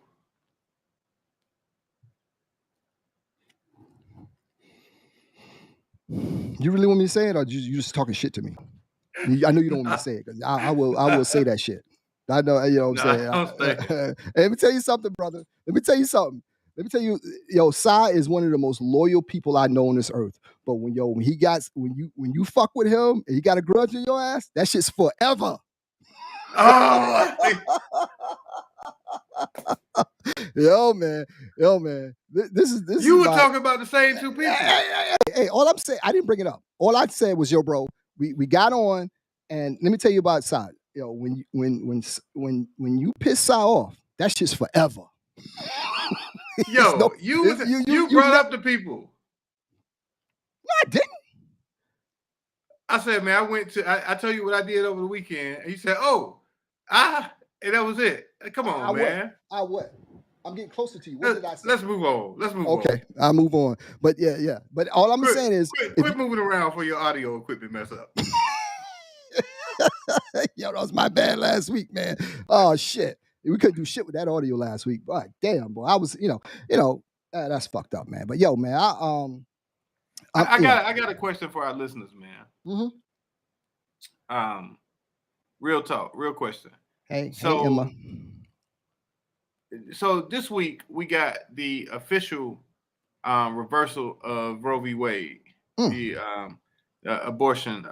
You really want me to say it, or you just talking shit to me? I know you don't want me to say it because I will say that shit. I know, you know what I'm saying. Let me tell you something, brother. Let me tell you, Cy is one of the most loyal people I know on this earth. But when you fuck with him and he got a grudge in your ass, that shit's forever. Oh. Yo, man. This is you were talking about the same two people. Hey, all I'm saying, I didn't bring it up. All I said was, yo, bro, we got on, and let me tell you about Cy. Yo, when you piss Cy off, that shit's forever. Yo, you brought up the people. No, I didn't. I said, man, I tell you what I did over the weekend, and you said, and that was it. Come on, man. What? I'm getting closer to you. What did I say? Let's move on. Okay, I'll move on. But yeah. But all I'm saying is, quit moving around for your audio equipment mess up. Yo, that was my bad last week, man. Oh shit, we couldn't do shit with that audio last week. But damn, boy, I was, that's fucked up, man. But yo, man, I got a question for our listeners, man. Mm-hmm. Real talk, real question. Hey, Emma. So this week we got the official reversal of Roe v. Wade, the abortion,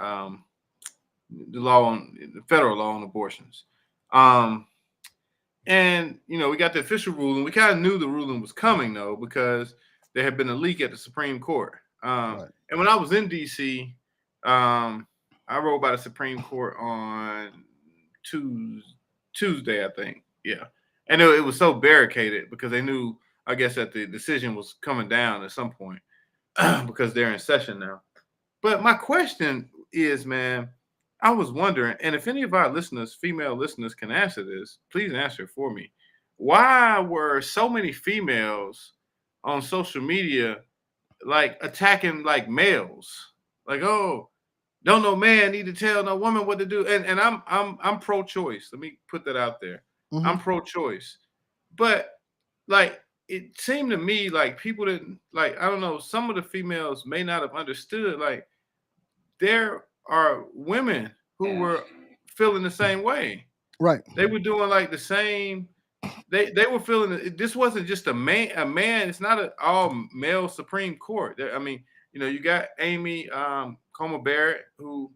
the federal law on abortions. And we got the official ruling. We kind of knew the ruling was coming though, because there had been a leak at the Supreme Court. Right. And when I was in DC, I wrote about the Supreme Court on Tuesday, I think. Yeah. And it was so barricaded because they knew, I guess, that the decision was coming down at some point because they're in session now. But my question is, man, I was wondering, and if any of our listeners, female listeners, can answer this, please answer it for me. Why were so many females on social media like attacking like males? Like, oh, don't no man need to tell no woman what to do. And I'm pro-choice. Let me put that out there. Mm-hmm. I'm pro-choice. But like it seemed to me like people didn't, like, I don't know, some of the females may not have understood, like there are women who were feeling the same way. Right. They were doing like the same, they were feeling, this wasn't just a man, it's not an all male Supreme Court. I mean, you got Amy Coney Barrett, who,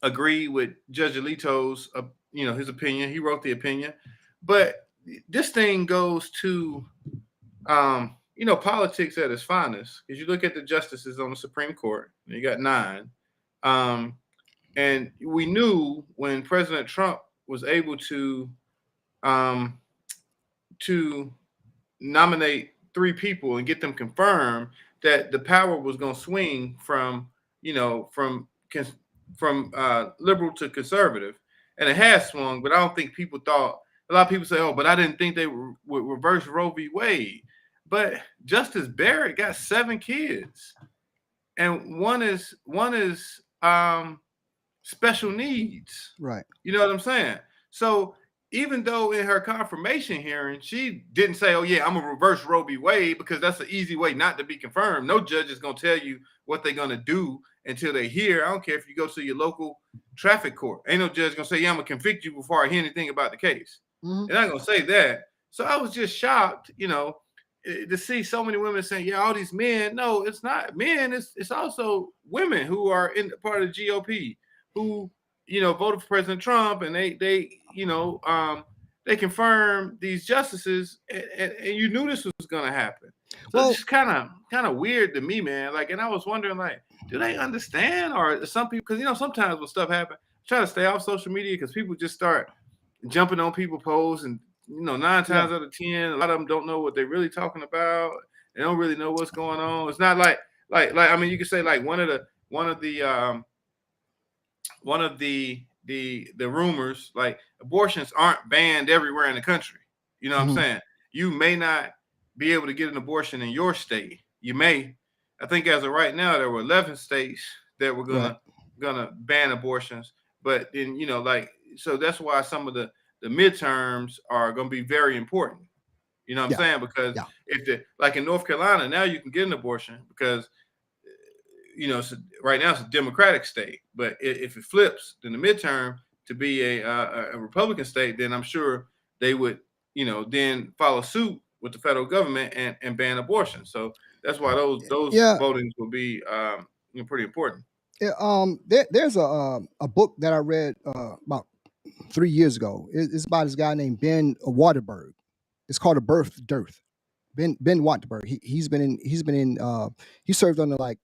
agreed with Judge Alito's, his opinion. He wrote the opinion. But this thing goes to, politics at its finest. Because you look at the justices on the Supreme Court, you got 9. And we knew when President Trump was able to nominate 3 people and get them confirmed, that the power was going to swing from liberal to conservative. And it has swung, but I don't think people thought, a lot of people say, oh, but I didn't think they would reverse Roe v. Wade. But Justice Barrett got 7 kids. And one is special needs. Right. You know what I'm saying? So even though in her confirmation hearing, she didn't say, oh, yeah, I'm going to reverse Roe v. Wade because that's an easy way not to be confirmed. No judge is going to tell you what they're going to do until they hear. I don't care if you go to your local traffic court. Ain't no judge going to say, yeah, I'm going to convict you before I hear anything about the case. Mm-hmm. They're not going to say that. So I was just shocked, to see so many women saying, yeah, all these men. No, it's not men. It's also women who are in part of the GOP who, voted for President Trump, and they they confirmed these justices, and you knew this was going to happen. So Well, it's kind of weird to me, man. Like, and I was wondering, like, do they understand, or some people? Because sometimes when stuff happens, try to stay off social media because people just start jumping on people posts, and 9 times out of 10, a lot of them don't know what they're really talking about. They don't really know what's going on. It's not like I mean, you could say like one of the rumors, like abortions aren't banned everywhere in the country. You know what I'm saying? You may not be able to get an abortion in your state. You may. I think as of right now, there were 11 states that were gonna ban abortions. But then so that's why some of the midterms are gonna be very important. You know what I'm saying? Because if like in North Carolina, now you can get an abortion because right now it's a Democratic state, but if it flips in the midterm to be a Republican state, then I'm sure they would, then follow suit with the federal government and ban abortion. So that's why those votings will be pretty important. There's a book that I read about 3 years ago. It's about this guy named Ben Waterberg. It's called A Birth Dearth. Ben Waterberg. He served under like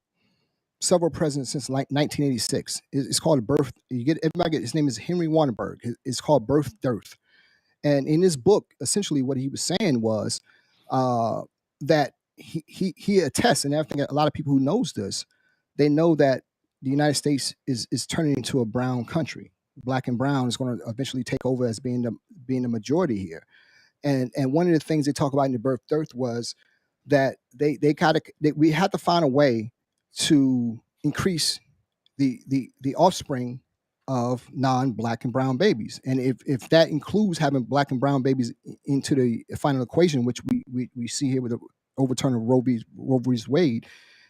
several presidents since like 1986. It's called A Birth. His name is Henry Waterberg. It's called Birth Dearth. And in this book, essentially what he was saying was that he attests, and I think a lot of people who knows this, they know that the United States is turning into a brown country. Black and brown is going to eventually take over as being the majority here. And one of the things they talk about in the Birth Dearth was that we had to find a way to increase the offspring of non-black and brown babies, and if that includes having black and brown babies into the final equation, which we see here with the overturn of Roe v. Wade,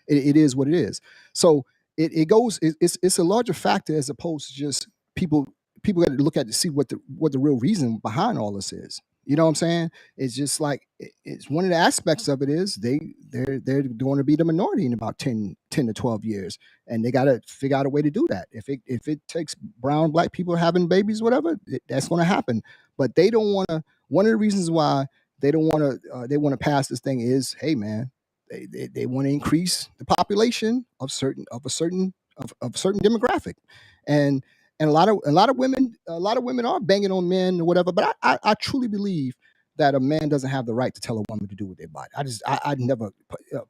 it is what it is. So it's a larger factor as opposed to just people got to look at to see what the real reason behind all this is. You know what I'm saying? It's just like it's one of the aspects of it is they're going to be the minority in about 10 to 12 years, and they got to figure out a way to do that. If it takes brown black people having babies, whatever, that's going to happen. But they don't want to. One of the reasons why they don't want to they want to pass this thing is, hey man, they want to increase the population of a certain demographic, and a lot of women are banging on men or whatever. But I truly believe that a man doesn't have the right to tell a woman to do with their body. I never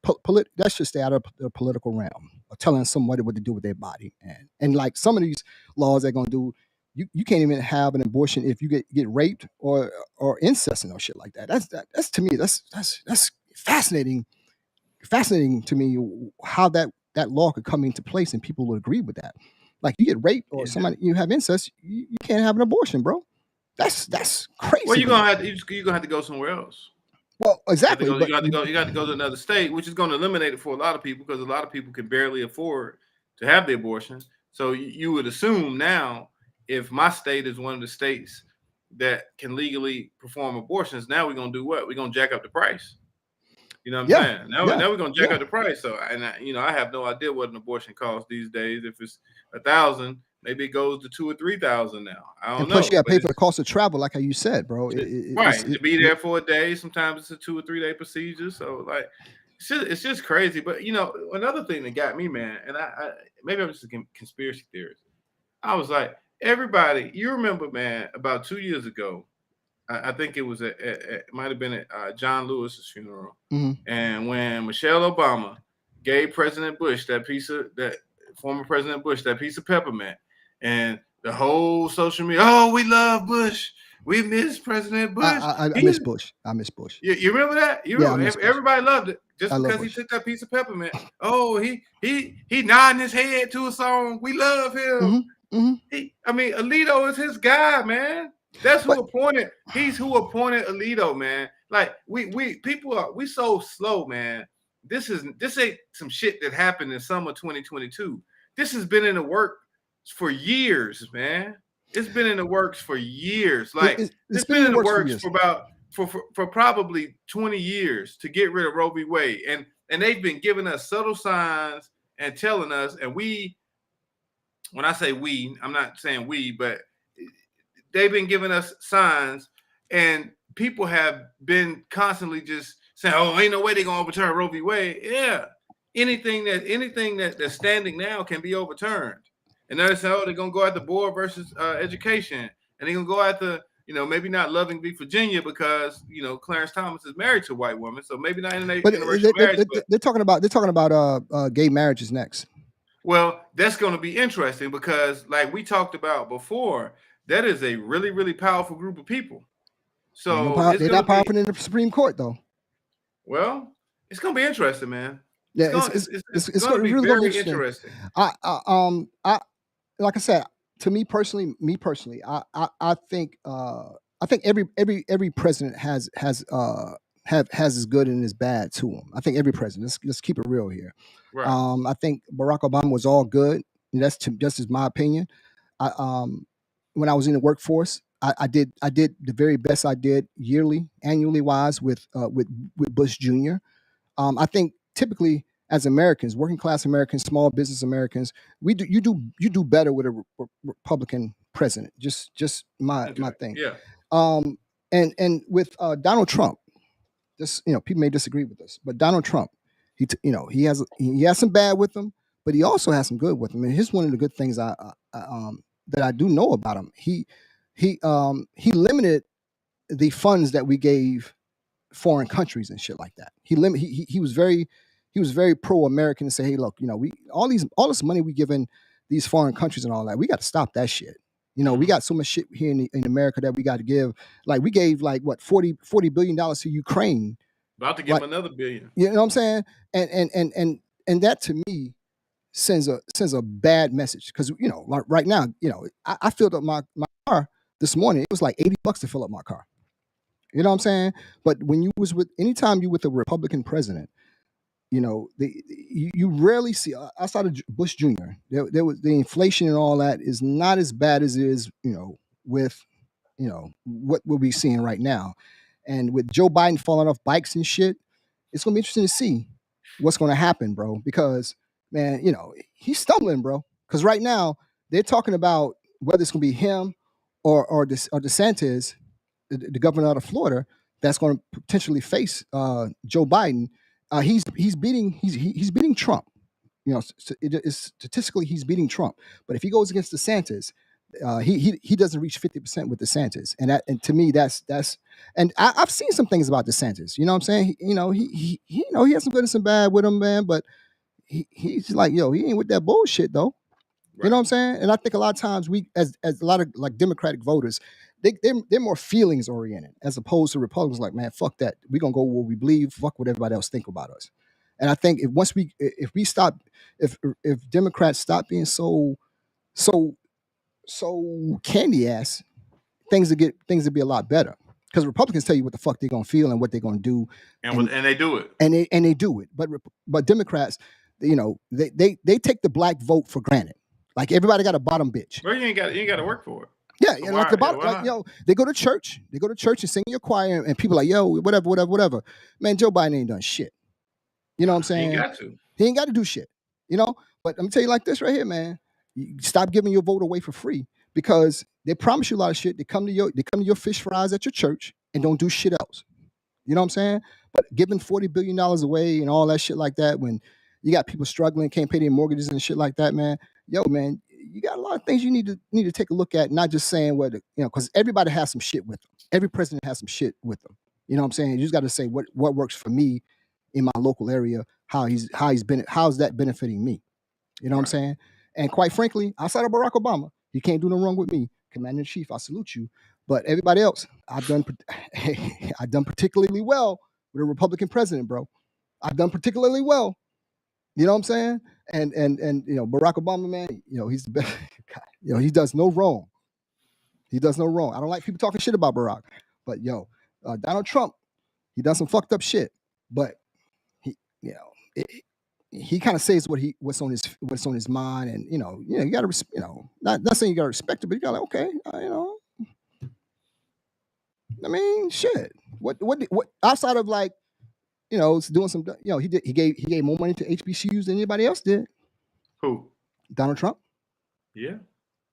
that should stay out of the political realm of telling somebody what to do with their body. And like some of these laws they're gonna do, you can't even have an abortion if you get raped or incest and no shit like that. That's to me that's fascinating to me how that law could come into place and people would agree with that. Like you get raped or somebody you have incest, you can't have an abortion, bro. That's crazy. Well, you're gonna have to go somewhere else. Well, exactly. You got to go to another state, which is going to eliminate it for a lot of people because a lot of people can barely afford to have the abortion. So you would assume now, if my state is one of the states that can legally perform abortions, now we're gonna do what? We're gonna jack up the price. You know what I'm saying? Now we're gonna jack up the price. So, and I have no idea what an abortion costs these days. If it's 1,000, maybe it goes to 2,000 or 3,000 now. I don't know. Plus, you got to pay for the cost of travel, like how you said, bro. To be there for a day. Sometimes it's a 2 or 3 day procedure. So, like, it's just crazy. But another thing that got me, man, and I maybe I'm just a conspiracy theorist. I was like, everybody, you remember, man, about 2 years ago. I think it was it might have been at John Lewis's funeral, and when Michelle Obama gave President Bush former President Bush that piece of peppermint, and the whole social media, oh, we love Bush, we miss President Bush. I miss Bush. I miss Bush. You remember that? Everybody loved it just because he took that piece of peppermint. Oh, he nodding his head to a song. We love him. Alito is his guy, man. That's who appointed. He's who appointed Alito, man. Like we so slow, man. This ain't some shit that happened in summer 2022. This has been in the works for years, man. It's been in the works for years. Like it's been in the works for probably 20 years to get rid of Roe v. Wade, and they've been giving us subtle signs and telling us. And when I say we, I'm not saying we, but they've been giving us signs And people have been constantly just saying, "Oh, ain't no way they're gonna overturn Roe v. Wade." Yeah, anything that's standing now can be overturned. And they're saying, "Oh, they're gonna go at the board versus education, and they're gonna go at the, maybe not Loving v. Virginia because Clarence Thomas is married to a white woman, so maybe not interracial marriage." But they're talking about gay marriages next. well, that's going to be interesting because, like we talked about before, that is a really, really powerful group of people. So They're not powerful in the Supreme Court, though. Well, it's going to be interesting, man. Yeah, it's going to be really interesting. Like I said, to me personally, I think every president has his good and his bad to him. I think every president. Let's keep it real here. Right. I think Barack Obama was all good. That's just my opinion. When I was in the workforce, I did the very best I did annually wise with Bush Jr. I think typically as Americans, working class Americans, small business Americans, you do better with a Republican president. Just my thing. Yeah. And with Donald Trump, people may disagree with this, but Donald Trump, he has some bad with him, but he also has some good with him. And here's one of the good things that I do know about him. He limited the funds that we gave foreign countries and shit like that. He was very pro-American and say, hey, look, all this money we giving these foreign countries and all that, we got to stop that shit. We got so much shit here in America that we got to give. Like we gave $40 billion to Ukraine. About to give another billion. You know what I'm saying? And that to me sends a bad message because like right now, I filled up my car this morning. It was like $80 to fill up my car. You know what I'm saying? But when anytime you with a Republican president, you rarely see outside of Bush Jr. There was the inflation and all that is not as bad as it is, with what we're seeing right now, and with Joe Biden falling off bikes and shit, it's gonna be interesting to see what's gonna happen, bro. Because man, he's stumbling, bro. Because right now they're talking about whether it's gonna be him or DeSantis, the governor out of Florida, that's going to potentially face Joe Biden. He's beating Trump. Statistically he's beating Trump. But if he goes against DeSantis, he doesn't reach 50% with DeSantis, and to me that's and I've seen some things about DeSantis. You know what I'm saying? He has some good and some bad with him, man. But he's like, he ain't with that bullshit though. Right. You know what I'm saying? And I think a lot of times we, as a lot of like Democratic voters, they're more feelings oriented as opposed to Republicans. Like, man, fuck that. We're gonna go where we believe. Fuck what everybody else think about us. And I think if Democrats stop being so candy ass, things will be a lot better. Because Republicans tell you what the fuck they're gonna feel and what they're gonna do, and they do it, and they do it. But Democrats, they take the black vote for granted. Like everybody got a bottom bitch. Well, you ain't got to work for it. Yeah, so like the bottom, they go to church and sing your choir, and people like, whatever. Man, Joe Biden ain't done shit. You know what I'm saying? He ain't got to do shit. But let me tell you like this right here, man. You stop giving your vote away for free because they promise you a lot of shit. They come to your fish fries at your church and don't do shit else. You know what I'm saying? But giving $40 billion away and all that shit like that when you got people struggling, can't pay their mortgages and shit like that, man. Man, you got a lot of things you need to take a look at, not just saying because everybody has some shit with them. Every president has some shit with them. You know what I'm saying? You just got to say what works for me in my local area, how's that benefiting me? You know what I'm saying? And quite frankly, outside of Barack Obama, you can't do no wrong with me. Commander in Chief, I salute you. But everybody else, I've done particularly well with a Republican president, bro. I've done particularly well. You know what I'm saying? And Barack Obama, man, he's the best. He does no wrong. He does no wrong. I don't like people talking shit about Barack, but Donald Trump, he done some fucked up shit. But he kind of says what's on his mind, and you got to not saying you got to respect it, but you got okay, I mean, shit. What outside of like. Doing some. He gave more money to HBCUs than anybody else did. Who? Donald Trump. Yeah,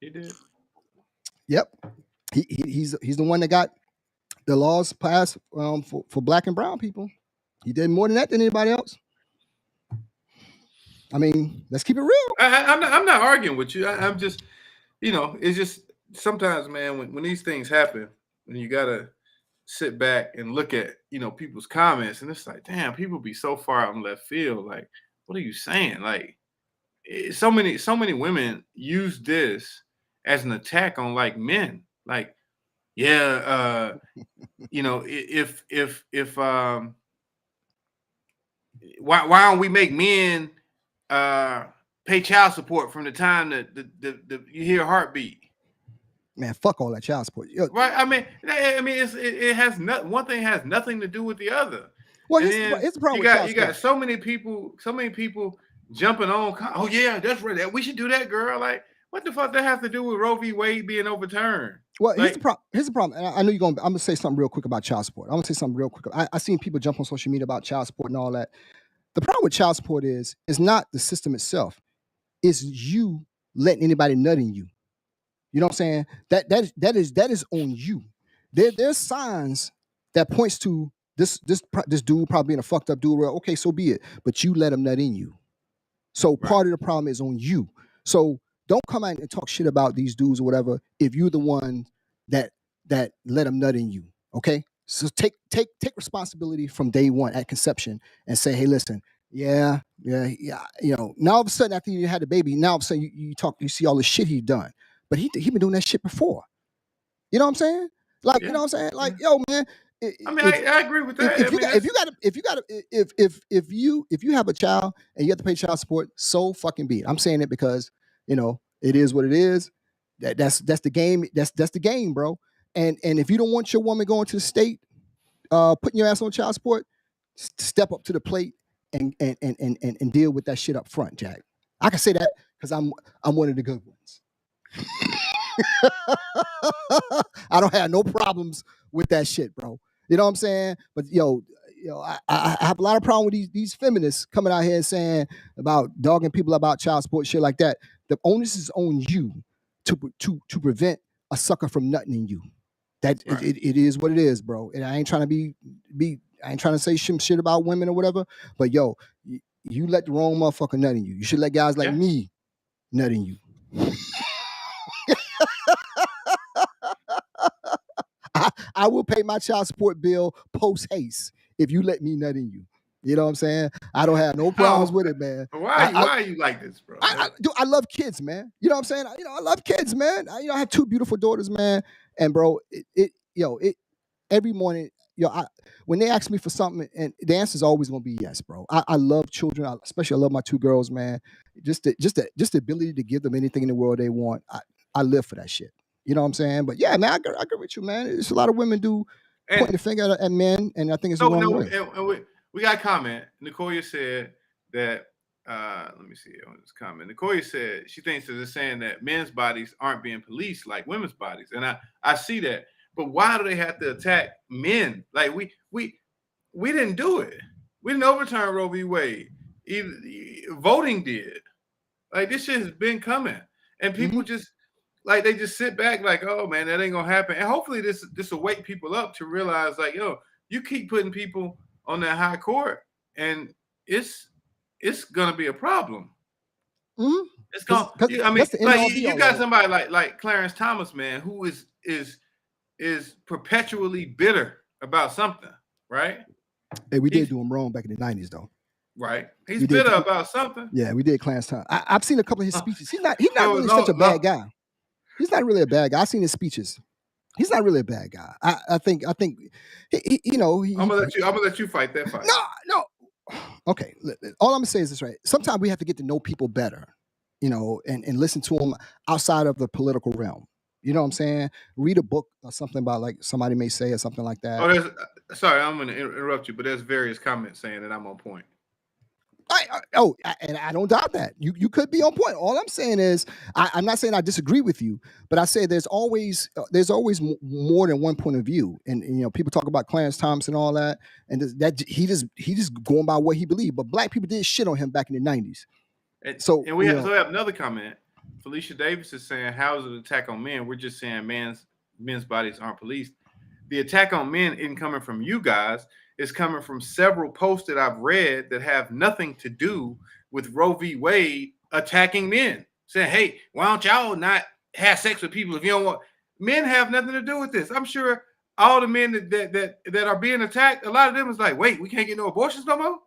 he did. Yep. He's the one that got the laws passed for black and brown people. He did more than that than anybody else. I mean, let's keep it real. I'm not arguing with you. I'm just, it's just sometimes, man, when these things happen, when you gotta sit back and look at people's comments, and it's like, damn, people be so far out in left field. Like, what are you saying? Like, so many women use this as an attack on like men. Like, yeah, if why don't we make men pay child support from the time that you hear a heartbeat? Man, fuck all that child support. Right? I mean, it has one thing has nothing to do with the other. Well, here's the problem. You got so many people jumping on. Oh yeah, that's right. We should do that, girl. Like, what the fuck that have to do with Roe v. Wade being overturned? Well, here's the problem. And I know you're going. I'm gonna say something real quick about child support. I'm gonna say something real quick. I seen people jump on social media about child support and all that. The problem with child support is not the system itself. It's you letting anybody nut in you. You know what I'm saying? That is on you. There's signs that points to this dude probably being a fucked up dude. Well, okay, so be it. But you let him nut in you. So part of the problem is on you. So don't come out and talk shit about these dudes or whatever if you're the one that let him nut in you. Okay? So take responsibility from day one at conception and say, hey, listen, yeah. Now all of a sudden after you had the baby, now all of a sudden you see all the shit he's done. But he been doing that shit before. You know what I'm saying? Like, you know what I'm saying? Like, yo, man. I agree with that. If you have a child and you have to pay child support, so fucking be it. I'm saying it because it is what it is. That's the game. That's the game, bro. And if you don't want your woman going to the state, putting your ass on child support, step up to the plate and deal with that shit up front, Jack. I can say that because I'm one of the good ones. I don't have no problems with that shit, bro. You know what I'm saying? But I have a lot of problem with these feminists coming out here and saying about dogging people about child support, shit like that. The onus is on you to prevent a sucker from nutting in you. That it is what it is, bro. And I ain't trying to I ain't trying to say some shit about women or whatever. But yo, you let the wrong motherfucker nut in you. You should let guys like me nut in you. I will pay my child support bill post haste if you let me nut in you. You know what I'm saying? I don't have no problems with it, man. Why are you like this, bro? I love kids, man. You know what I'm saying? I love kids, man. I have two beautiful daughters, man. And bro, every morning, when they ask me for something, and the answer is always gonna be yes, bro. I love children, especially I love my two girls, man. Just the ability to give them anything in the world they want. I live for that shit. You know what I'm saying? But yeah, man, I agree with you, man. There's a lot of women pointing the finger at men, and I think it's the wrong way. And we got a comment. Nicoya said that, let me see on this comment. Nicoya said she thinks that it's saying that men's bodies aren't being policed like women's bodies. And I see that. But why do they have to attack men? Like we didn't do it. We didn't overturn Roe v. Wade. Even voting did. Like this shit has been coming. And people just like they just sit back like, oh man, that ain't gonna happen. And hopefully this will wake people up to realize like, yo, you keep putting people on that high court, and it's gonna be a problem. Mm-hmm. It's gonna. I mean, like you got somebody like Clarence Thomas, man, who is perpetually bitter about something, right? Hey, we did do him wrong back in the 90s, though. Right, he's bitter about something. Yeah, we did Clarence Thomas. I've seen a couple of his speeches. He's not really such a bad guy. He's not really a bad guy. I've seen his speeches. He's not really a bad guy. I think he, I'm gonna let you fight that fight. No. Okay. All I'm gonna say is this, right? Sometimes we have to get to know people better, and listen to them outside of the political realm. You know what I'm saying? Read a book or something about like somebody may say or something like that. Oh, sorry, I'm gonna interrupt you, but there's various comments saying that I'm on point. And I don't doubt that. You could be on point. All I'm saying is, I'm not saying I disagree with you, but I say there's always more than one point of view. And people talk about Clarence Thomas and all that, and that he just going by what he believed. But black people did shit on him back in the 90s. And we have another comment. Felicia Davis is saying, "How is it an attack on men? We're just saying men's bodies aren't policed." the attack on men isn't coming from you guys. It's coming from several posts that I've read that have nothing to do with Roe v. Wade attacking men, saying, "Hey, why don't y'all not have sex with people if you don't want?" Men have nothing to do with this. I'm sure all the men that are being attacked, a lot of them is like, "Wait, we can't get no abortions no more."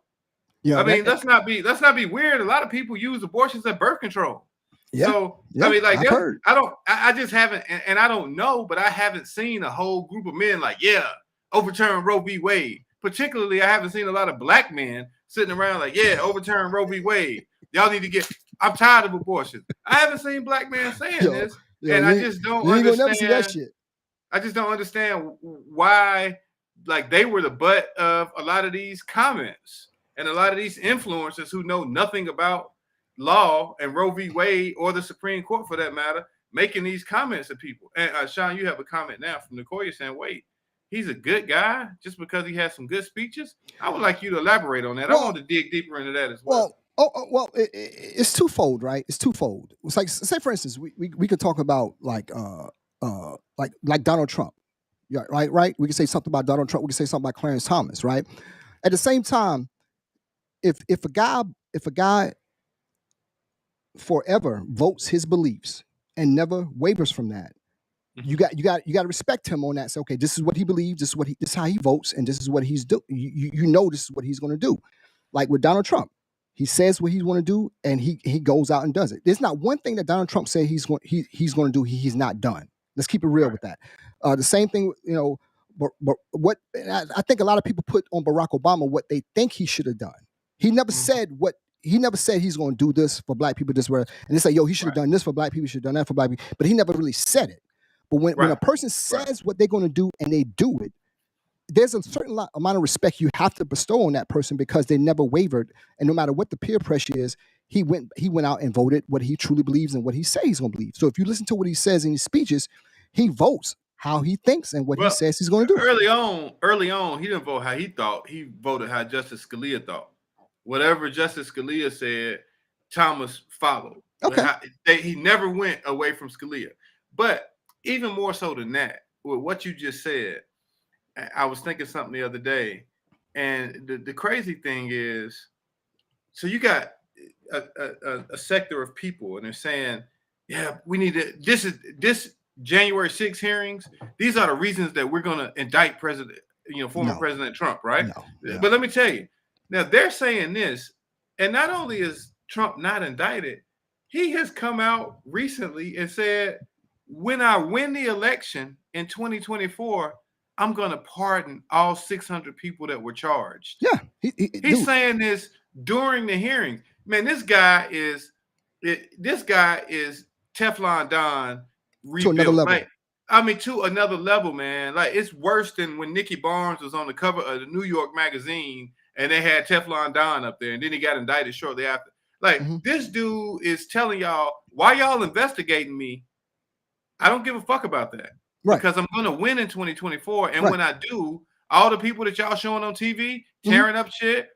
Yeah, I mean, let's not be weird. A lot of people use abortions as birth control. yeah, So yeah, I mean, like, I've heard. I just haven't, and I don't know, but I haven't seen a whole group of men like, yeah, overturn Roe v. Wade. Particularly, I haven't seen a lot of black men sitting around like, yeah, overturn Roe v. Wade. Y'all need to get. I'm tired of abortion. I haven't seen black men saying this, and I just don't you ain't gonna understand. never see that shit. I just don't understand why, like, they were the butt of a lot of these comments and a lot of these influencers who know nothing about law and Roe v. Wade or the Supreme Court for that matter, making these comments to people. And Sean, you have a comment now from Nicoya saying, wait, he's a good guy just because he has some good speeches? I would like you to elaborate on that. I want to dig deeper into that as well. It's twofold, right? It's twofold. It's like, say for instance, we could talk about like Donald Trump. Yeah, right. We can say something about Donald Trump. We can say something about Clarence Thomas, right? At the same time, if a guy forever votes his beliefs and never wavers from that, you got to respect him on that. Say, okay, this is what he believes. This is how he votes, and this is what he's do. You know, this is what he's going to do. Like with Donald Trump, he says what he's going to do, and he goes out and does it. There's not one thing that Donald Trump said he's going to do he's not done. Let's keep it real with that. The same thing, you know. But what I think a lot of people put on Barack Obama what they think he should have done. He never said what. He never said he's going to do this for black people this way. And they say, yo, he should have done this for black people. He should have done that for black people. But he never really said it. But when a person says what they're going to do and they do it, there's a certain amount of respect you have to bestow on that person because they never wavered. And no matter what the peer pressure is, he went out and voted what he truly believes and what he says he's going to believe. So if you listen to what he says in his speeches, he votes how he thinks and what he says he's going to do. Early on, he didn't vote how he thought. He voted how Justice Scalia thought. Whatever Justice Scalia said, Thomas followed. Okay. He never went away from Scalia. But even more so than that, with what you just said, I was thinking something the other day. And the crazy thing is, so you got a sector of people, and they're saying, yeah, we need to, this January 6 hearings, these are the reasons that we're going to indict former President Trump, right? No. But let me tell you, now they're saying this, and not only is Trump not indicted, he has come out recently and said, when I win the election in 2024, I'm going to pardon all 600 people that were charged. Yeah. He's saying this during the hearings. Man, this guy is Teflon Don rebuilt. To another level. To another level, man. Like, it's worse than when Nikki Barnes was on the cover of the New York magazine and they had Teflon Don up there, and then he got indicted shortly after. Like, this dude is telling y'all, why y'all investigating me? I don't give a fuck about that. Right. Because I'm going to win in 2024. And when I do, all the people that y'all showing on TV, tearing up shit,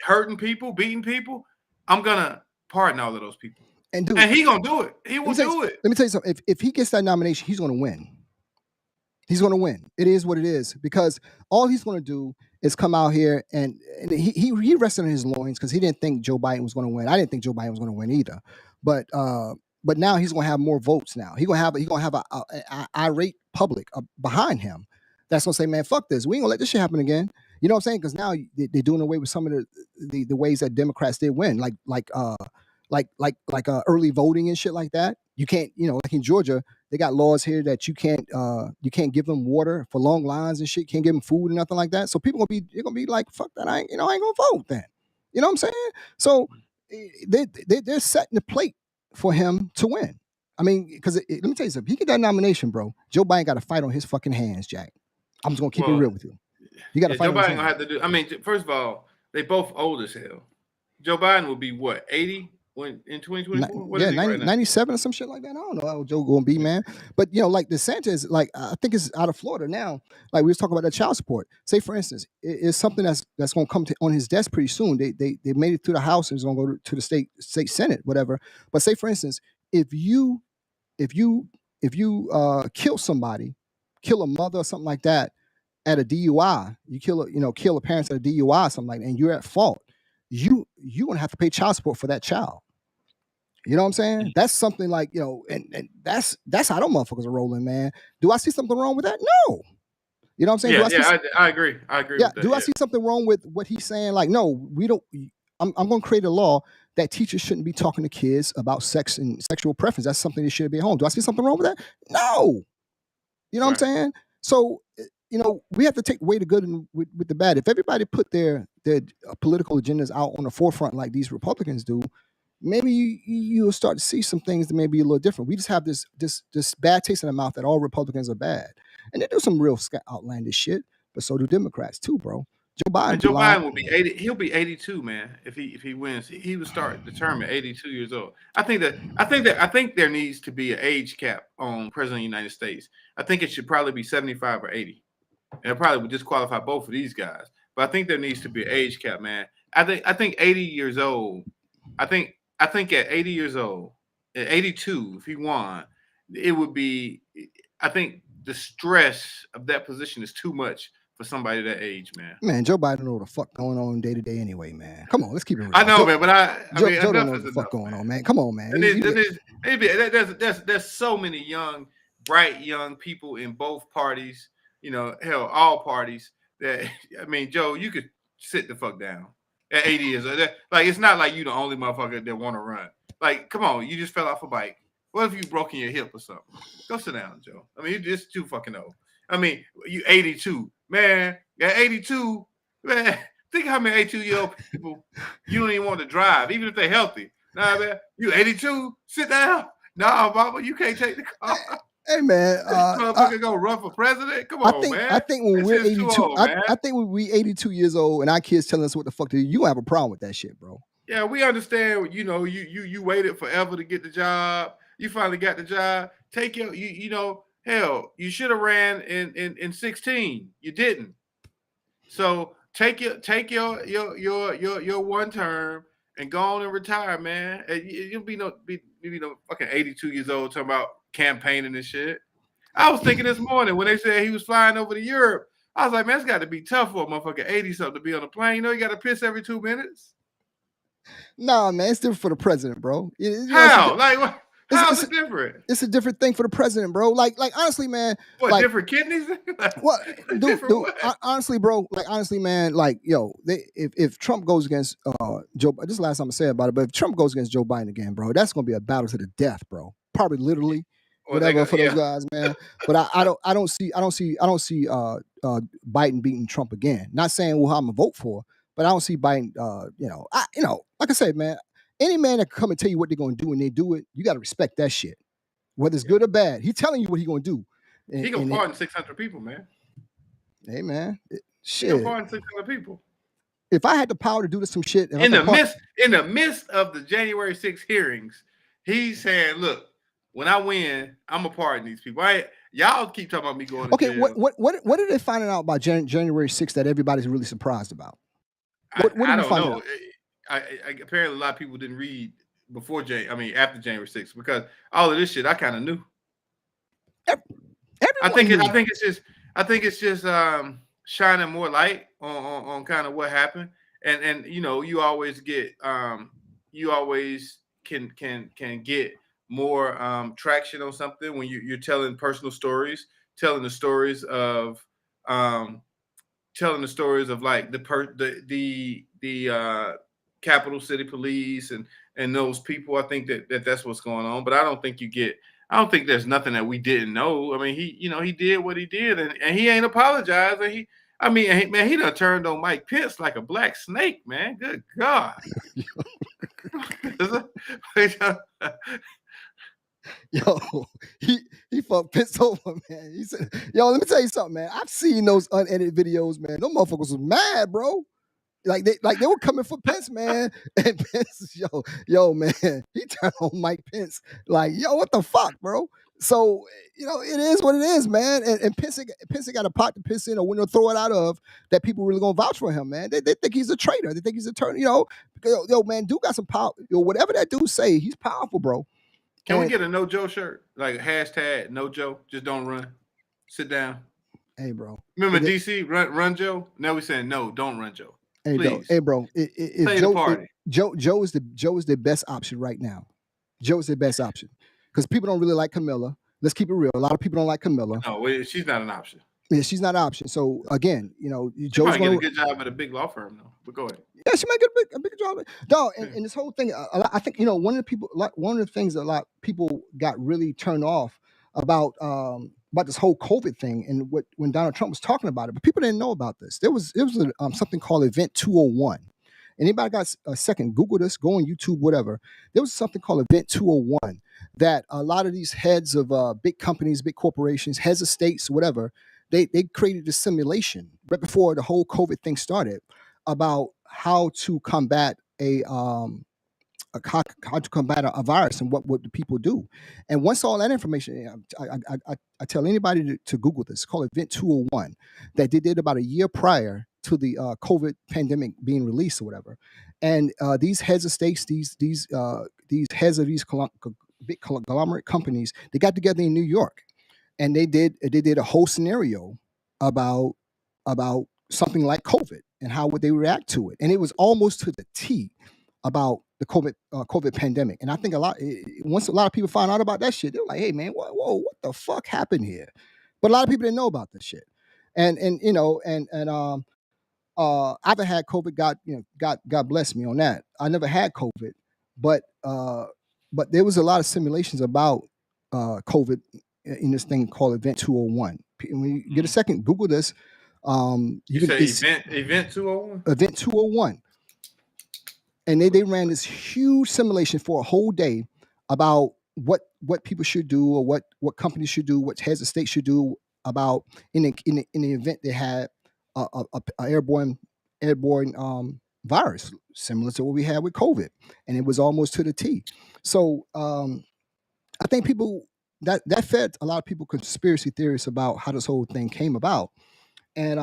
hurting people, beating people, I'm going to pardon all of those people. And he's going to do it. He will do it. Let me tell you something. If he gets that nomination, he's going to win. He's going to win. It is what it is. Because all he's going to do is come out here and he rested on his loins because he didn't think Joe Biden was going to win. I didn't think Joe Biden was going to win either. But now he's going to have more votes now. He's going to have a irate public behind him that's going to say, man, fuck this. We ain't going to let this shit happen again. You know what I'm saying? Because now they're doing away with some of the ways that Democrats did win, like early voting and shit like that. You can't, like in Georgia, they got laws here that you can't give them water for long lines and shit. Can't give them food and nothing like that. So people they're gonna be like, fuck that. I ain't gonna vote then. You know what I'm saying? So they're setting the plate for him to win. I mean, because let me tell you something. He get that nomination, bro. Joe Biden got to fight on his fucking hands, Jack. I'm just gonna keep it real with you. You got to fight. Joe Biden gonna have to do. I mean, first of all, they both old as hell. Joe Biden will be what, 80 when in 2024? Yeah, 97 or some shit like that. I don't know how Joe gonna be, man. But like DeSantis, like I think it's out of Florida now. Like we was talking about that child support. Say for instance, it's something that's gonna come on his desk pretty soon. They made it through the House and it's gonna go to the state Senate, whatever. But say for instance, if you kill somebody, kill a mother or something like that at a DUI, you kill a parent at a DUI or something like that, and you're at fault, you gonna have to pay child support for that child. You know what I'm saying? That's something like, and that's how them motherfuckers are rolling, man. Do I see something wrong with that? No. You know what I'm saying? I agree. I agree with that. Do I see something wrong with what he's saying? Like, no, we don't. I'm going to create a law that teachers shouldn't be talking to kids about sex and sexual preference. That's something that should be at home. Do I see something wrong with that? No. You know what I'm saying? So, we have to weigh the good and with the bad. If everybody put their political agendas out on the forefront like these Republicans do, maybe you'll start to see some things that may be a little different. We just have this bad taste in the mouth that all Republicans are bad, and they do some real outlandish shit. But so do Democrats too, bro. Joe Biden will be 80. He'll be 82, man. If he wins, he would start determined 82 years old. I think there needs to be an age cap on President of the United States. I think it should probably be 75 or 80, and it probably would disqualify both of these guys. But I think there needs to be an age cap, man. I think 80 years old. I think at 80 years old, at 82, if he won, it would be. I think the stress of that position is too much for somebody that age, man. Man, Joe Biden know what the fuck going on day to day anyway, man. Come on, let's keep it real. I know, man, but Joe don't know what the fuck going on, man. Come on, man. There's so many bright young people in both parties. Hell, all parties. That Joe, you could sit the fuck down at 80 years old. Like, it's not like you the only motherfucker that want to run. Like, come on, you just fell off a bike. What if you broken your hip or something? Go sit down, Joe. You're just too fucking old. You 82. Man, at 82, man, think how many 82-year-old people you don't even want to drive, even if they're healthy. Nah, man, you 82, sit down. Nah, mama, you can't take the car. Hey, man. Motherfucker go run for president? Come on, man. I think when we're 82, I think when we're 82 years old and our kids telling us what the fuck to do, you have a problem with that shit, bro. Yeah, we understand, you waited forever to get the job. You finally got the job. Take your, hell, you should have ran in 16. You didn't. So take your one term and go on and retire, man. You'll be no fucking 82 years old talking about campaigning and shit. I was thinking this morning when they said he was flying over to Europe. I was like, man, it's got to be tough for a motherfucker 80-something to be on a plane. You got to piss every 2 minutes. Nah, man, it's different for the president, bro. How? Like what? How's it different? It's a different thing for the president, bro. Like honestly, man. What, different kidneys? What, dude, honestly, bro. Like honestly, man. Like, yo, if Trump goes against Joe, this is the last time I say about it. But if Trump goes against Joe Biden again, bro, that's gonna be a battle to the death, bro. Probably literally, whatever for those guys, man. But I don't see Biden beating Trump again. Not saying who I'm gonna vote for, but I don't see Biden. Like I said, man. Any man that can come and tell you what they're going to do and they do it, you got to respect that shit. Whether it's good or bad. He's telling you what he's going to do. He going to pardon 600 people, man. Hey, man. Shit. He going to pardon 600 people. If I had the power to do some shit. In the midst of the January 6th hearings, he's saying, look, when I win, I'm going to pardon these people. Y'all keep talking about me going to jail. What are they finding out about January 6th that everybody's really surprised about? I don't know. Apparently a lot of people didn't read after January 6th, because all of this shit I kind of knew. I think it's just shining more light on kind of what happened, and you always can get more traction on something when you're telling personal stories, telling the stories of like the Capital City Police and those people. I think that's what's going on, but I don't think there's nothing that we didn't know. He did what he did, and he ain't apologized. And he done turned on Mike Pence like a black snake, man. Good God. Yo, he fucked Pence over, man. He said, yo, let me tell you something, man. I've seen those unedited videos, man. Those motherfuckers was mad, bro. Like they were coming for Pence, man. And Pence, yo, man, he turned on Mike Pence. Like, yo, what the fuck, bro? So, it is what it is, man. And Pence got a pot to piss in or window to throw it out of that people really gonna vouch for him, man. They think he's a traitor. They think he's a turn, yo, man, dude got some power. Yo, whatever that dude say, he's powerful, bro. Can we get a no Joe shirt? Like hashtag no Joe, just don't run. Sit down. Hey, bro. Remember DC run Joe? Now we're saying no, don't run Joe. Hey, Please. bro. If Play the party. Joe is the best option right now. Joe is the best option because people don't really like Camilla. Let's keep it real. A lot of people don't like Camilla. No, she's not an option. Yeah, she's not an option. So again, Joe's might get a good job at a big law firm though. But go ahead. Yeah, she might get a big job. No, and this whole thing, I think one of the things that a lot of people got really turned off about this whole COVID thing and when Donald Trump was talking about it, but people didn't know about this. There was something called Event 201. Anybody got a second? Google this. Go on YouTube, whatever. There was something called Event 201 that a lot of these heads of big companies, big corporations, heads of states, whatever, they created this simulation right before the whole COVID thing started about how to combat how to combat a virus and what the people do. And once all that information, I tell anybody to Google this. It's called Event 201 that they did about a year prior to the COVID pandemic being released or whatever. And these heads of states, these heads of these big conglomerate companies, they got together in New York, and they did a whole scenario about something like COVID and how would they react to it. And it was almost to the T about the COVID pandemic. And I think once a lot of people found out about that shit, they were like, hey man, whoa, what the fuck happened here? But a lot of people didn't know about this shit. And I haven't had COVID. God bless me on that. I never had COVID, but there was a lot of simulations about COVID in this thing called Event 201. When you get a second, Google this. You say Event 201? Event 201. And they ran this huge simulation for a whole day about what people should do or what companies should do, what heads of state should do about in the event they had a airborne virus similar to what we had with COVID, and it was almost to the T. So I think people that fed a lot of people conspiracy theories about how this whole thing came about, and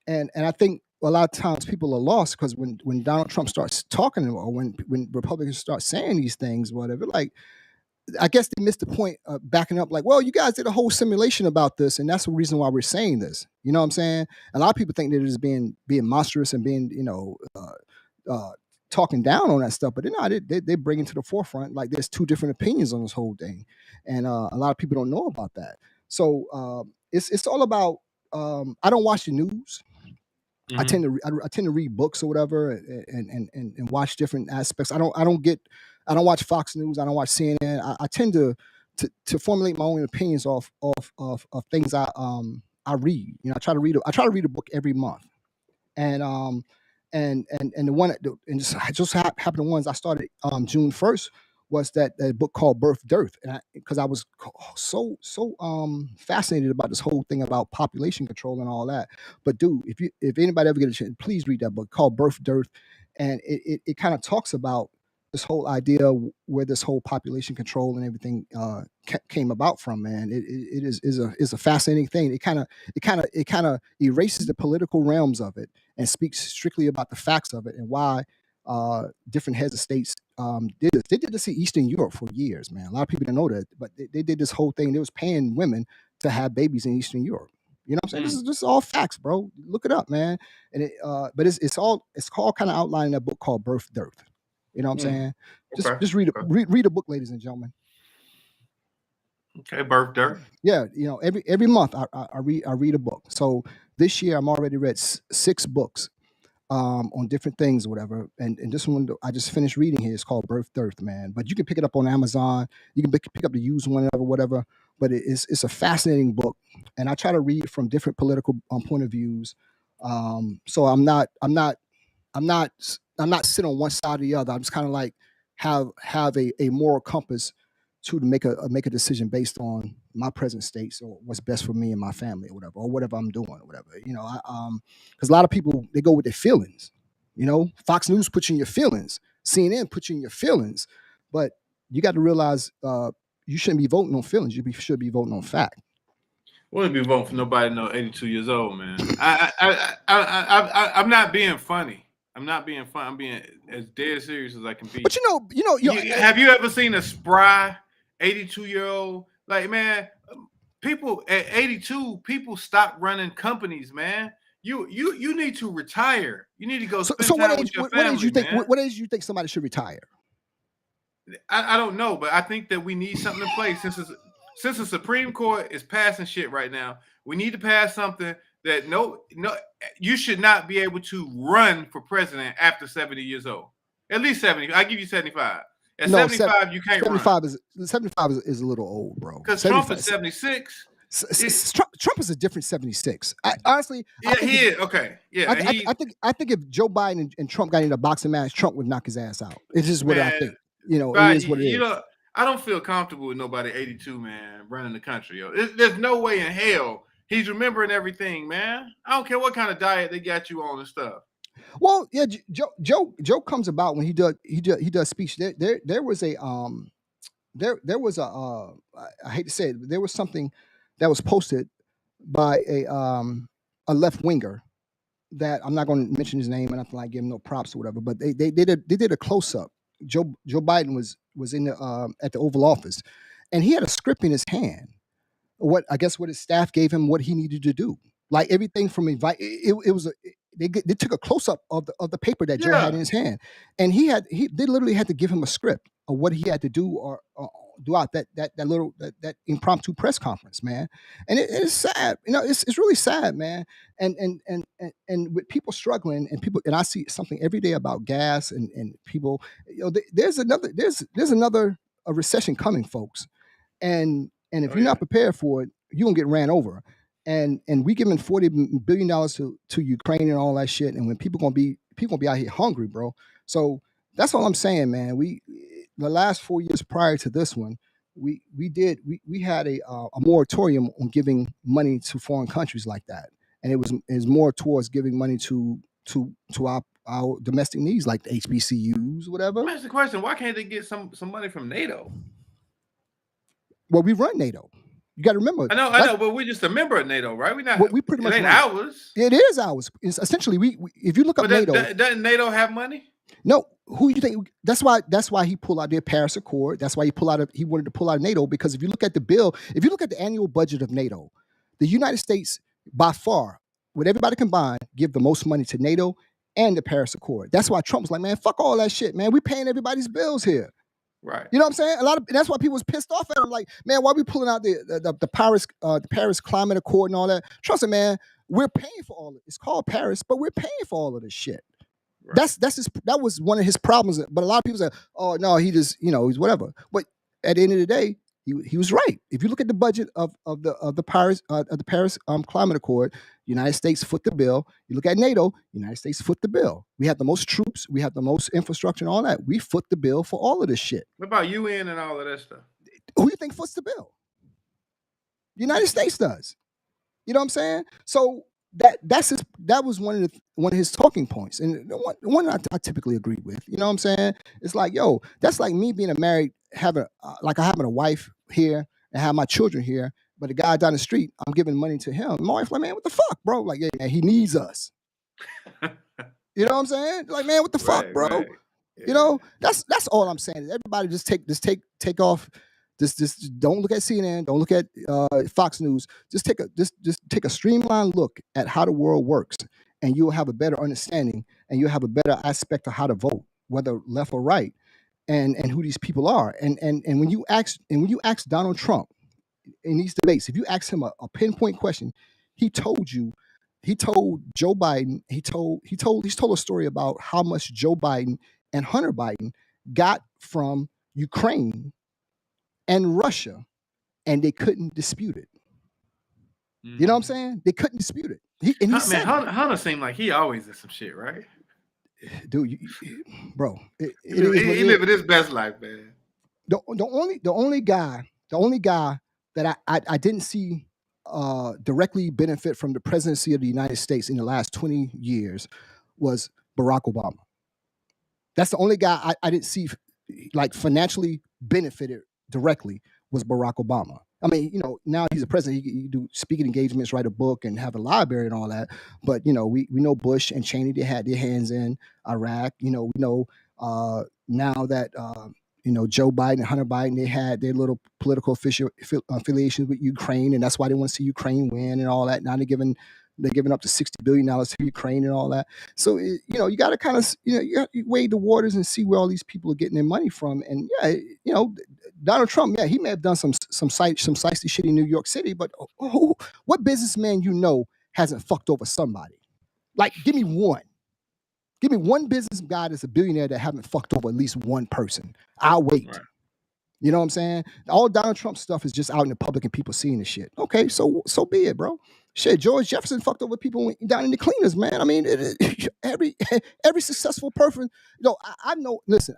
I think a lot of times people are lost because when Donald Trump starts talking or when Republicans start saying these things, whatever, like I guess they missed the point of backing up, like, well, you guys did a whole simulation about this, and that's the reason why we're saying this. You know what I'm saying? A lot of people think that it is being monstrous and being, talking down on that stuff, but they bring it to the forefront. Like there's two different opinions on this whole thing, and a lot of people don't know about that. So it's all about. I don't watch the news. Mm-hmm. I tend to read books or whatever and watch different aspects. I don't watch Fox News. I don't watch CNN. I tend to formulate my own opinions off things I read. I try to read a book every month, and the one and just happened the ones I started June 1st was that book called Birth Dearth, and because I was so fascinated about this whole thing about population control and all that. But dude, if anybody ever get a chance, please read that book called Birth Dearth, and it kind of talks about this whole idea where this whole population control and everything came about from. Man, it is a fascinating thing. It kind of erases the political realms of it and speaks strictly about the facts of it and why different heads of states did this. They did this in Eastern Europe for years, man. A lot of people don't know that, but they did this whole thing. They was paying women to have babies in Eastern Europe. You know what I'm saying? This is all facts, bro. Look it up, man. And but it's all kind of outlined in that book called Birth Dearth. You know what I'm saying? Just read a book, ladies and gentlemen. Okay, Birth Dearth. Yeah, every month I read a book. So this year I'm already read 6 books on different things or whatever. And this one I just finished reading here. It's called Birth Dearth, man. But you can pick it up on Amazon. You can pick up the used one or whatever. But it's a fascinating book, and I try to read from different political point of views. So I'm not sitting on one side or the other. I'm just kind of like have a moral compass to make a decision based on my present states or what's best for me and my family or whatever I'm doing or whatever. Because a lot of people, they go with their feelings. Fox News puts you in your feelings, CNN puts you in your feelings, but you got to realize you shouldn't be voting on feelings. You should be voting on fact. Wouldn't be voting for nobody no 82 years old, man. I'm not being funny. I'm not being funny. I'm being as dead serious as I can be. But have you ever seen a spry 82-year-old? Like, man, people at 82, people stop running companies, man. You need to retire. You need to go spend So what time age? with your What age family, you think? man. What age you think somebody should retire? I don't know, but I think that we need something in place since the Supreme Court is passing shit right now. We need to pass something that no, you should not be able to run for president after 70 years old. At least 70. I give you 75. At 75, you can't 75 run. 75 is a little old, bro. Because Trump is 76. Trump is a different 76. Honestly, yeah, he is. Okay, yeah. I think if Joe Biden and Trump got into a boxing match, Trump would knock his ass out. It's just what I think. You know, it is what it is. I don't feel comfortable with nobody 82, man, running the country. Yo. There's no way in hell he's remembering everything, man. I don't care what kind of diet they got you on and stuff. Well, yeah, Joe comes about when he does speech. There was a I hate to say it, but there was something that was posted by a left winger that I'm not going to mention his name and nothing like give him no props or whatever. But they did a close up. Joe Biden was in the at the Oval Office, and he had a script in his hand. What his staff gave him, what he needed to do, like everything from invite. They took a close up of the paper that Joe had in his hand, and they literally had to give him a script of what he had to do or do out that impromptu press conference, man. And it's sad, it's really sad, man. And with people struggling and I see something every day about gas and people, there's another a recession coming, folks. And if you're not prepared for it, you're gonna get ran over. And we giving $40 billion to Ukraine and all that shit. And when people gonna be out here hungry, bro. So that's all I'm saying, man. The last 4 years prior to this one, we had a moratorium on giving money to foreign countries like that. And it was more towards giving money to our domestic needs, like the HBCUs, whatever. That's the question. Why can't they get some money from NATO? Well, we run NATO. You got to remember. I know, but we're just a member of NATO, right? We're not. We pretty much it ain't ours. It is ours. It's essentially, we if you look up NATO, doesn't NATO have money? No. Who you think? That's why he pulled out the Paris Accord. That's why he wanted to pull out of NATO, because if you look at the bill, if you look at the annual budget of NATO, the United States by far, with everybody combined, give the most money to NATO and the Paris Accord. That's why Trump was like, man, fuck all that shit, man. We paying everybody's bills here. Right. You know what I'm saying? That's why people was pissed off at him. Like, man, why we pulling out the Paris Climate Accord and all that? Trust me, man, we're paying for all of it. It's called Paris, but we're paying for all of this shit. Right. That was one of his problems. But a lot of people say, oh no, he just, he's whatever. But at the end of the day, he was right. If you look at the budget of the Paris Climate Accord, United States foot the bill. You look at NATO, United States foot the bill. We have the most troops, we have the most infrastructure and all that. We foot the bill for all of this shit. What about UN and all of that stuff? Who do you think foots the bill? United States does. You know what I'm saying? So that was one of his talking points, and one I typically agree with. You know what I'm saying? It's like, yo, that's like me being married, having a wife here and have my children here, but the guy down the street, I'm giving money to him. My wife like, man, what the fuck, bro? Like, yeah, man, he needs us. You know what I'm saying? Like, man, what the fuck, bro? Right. Yeah. That's all I'm saying. Everybody just take off. Just don't look at CNN. Don't look at Fox News. Just take a streamlined look at how the world works, and you'll have a better understanding, and you'll have a better aspect of how to vote, whether left or right, and who these people are. And when you ask Donald Trump in these debates, if you ask him a pinpoint question, he told Joe Biden. He told a story about how much Joe Biden and Hunter Biden got from Ukraine and Russia, and they couldn't dispute it. Mm-hmm. You know what I'm saying? They couldn't dispute it. Hunter seemed like he always did some shit, right? Dude, bro, he living his best life, man. The only guy that I didn't see directly benefit from the presidency of the United States in the last 20 years was Barack Obama. That's the only guy I didn't see like financially benefited directly was Barack Obama. I mean, now he's a president. He do speaking engagements, write a book, and have a library and all that. But we know Bush and Cheney, they had their hands in Iraq. We know now that Joe Biden and Hunter Biden, they had their little political affiliations with Ukraine, and that's why they want to see Ukraine win and all that. Now they're giving up to $60 billion to Ukraine and all that. So you got to kind of you weigh the waters and see where all these people are getting their money from. And Donald Trump, he may have done some slicey shit in New York City, but what businessman hasn't fucked over somebody? Like, give me one. Give me one business guy that's a billionaire that haven't fucked over at least one person. I'll wait. Right. You know what I'm saying? All Donald Trump stuff is just out in the public and people seeing the shit. Okay, so be it, bro. Shit, George Jefferson fucked over people down in the cleaners, man. I mean, every successful person, I know. Listen,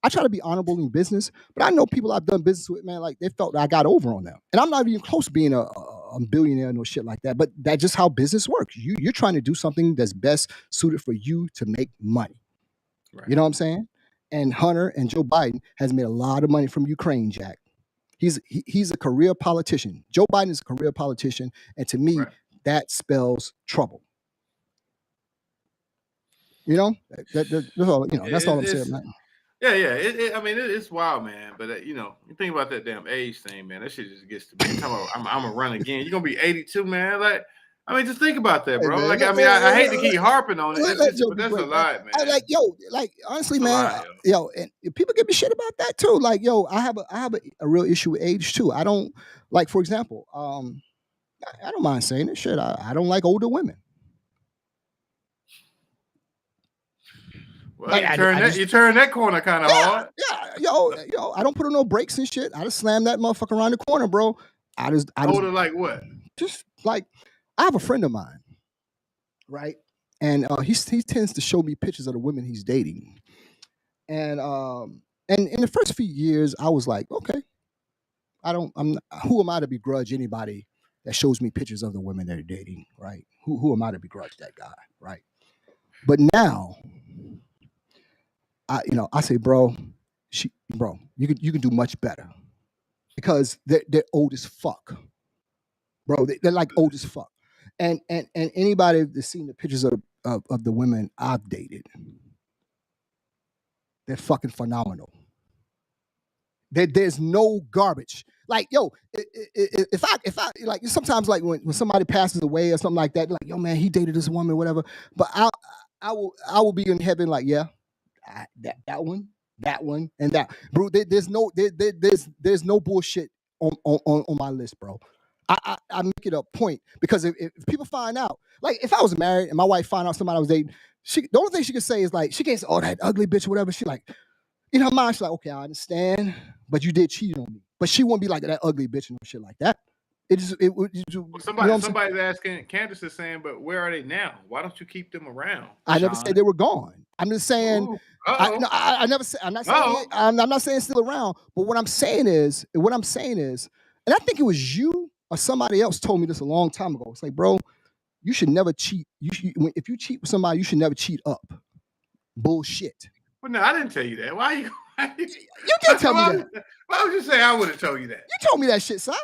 I try to be honorable in business, but I know people I've done business with, man. Like, they felt that I got over on them, and I'm not even close to being a billionaire or shit like that. But that's just how business works. You're trying to do something that's best suited for you to make money. Right. You know what I'm saying? And Hunter and Joe Biden has made a lot of money from Ukraine, Jack. He's a career politician. Joe Biden is a career politician, and to me, that spells trouble. That's all. That's all I'm saying, man. Yeah. It's wild, man. But you think about that damn age thing, man. That shit just gets to me. I'm gonna run again. You're gonna be 82, man. Like, just think about that, bro. Hey, man, I hate to keep harping on it. But that's a lot, man. Honestly, man, and people give me shit about that too. Like, I have a real issue with age too. I don't for example, I don't mind saying this shit. I don't like older women. Well, you turn that corner kind of hard. Yeah, I don't put on no brakes and shit. I just slam that motherfucker around the corner, bro. I just older like what? Just like, I have a friend of mine, right? And he tends to show me pictures of the women he's dating. And in the first few years, I was like, okay, who am I to begrudge anybody that shows me pictures of the women they're dating, right? Who am I to begrudge that guy, right? But now, I say, bro, you can do much better, because they're old as fuck, bro. They're like old as fuck, and anybody that's seen the pictures of the women I've dated, they're fucking phenomenal. There's no garbage. Like, if I like, sometimes like when somebody passes away or something like that, like, yo, man, he dated this woman, whatever. But I will be in heaven like, yeah, that one, and that, bro. There's no bullshit on my list, bro. I make it a point, because if people find out, like, if I was married and my wife found out somebody I was dating, the only thing she could say is like, she can't say, oh, that ugly bitch or whatever. She like, in her mind, she's like, okay, I understand, but you did cheat on me. But she won't be like, that ugly bitch and shit like that. Somebody's asking, Candace is saying, but where are they now? Why don't you keep them around? I never said they were gone. I'm just saying. I never said. I'm not saying. I'm not saying still around. But what I'm saying is, and I think it was you or somebody else told me this a long time ago. It's like, bro, you should never cheat. If you cheat with somebody, you should never cheat up. Bullshit. Well, no, I didn't tell you that. Why you? You did tell me that. Why would you say I would have told you that? You told me that shit, son.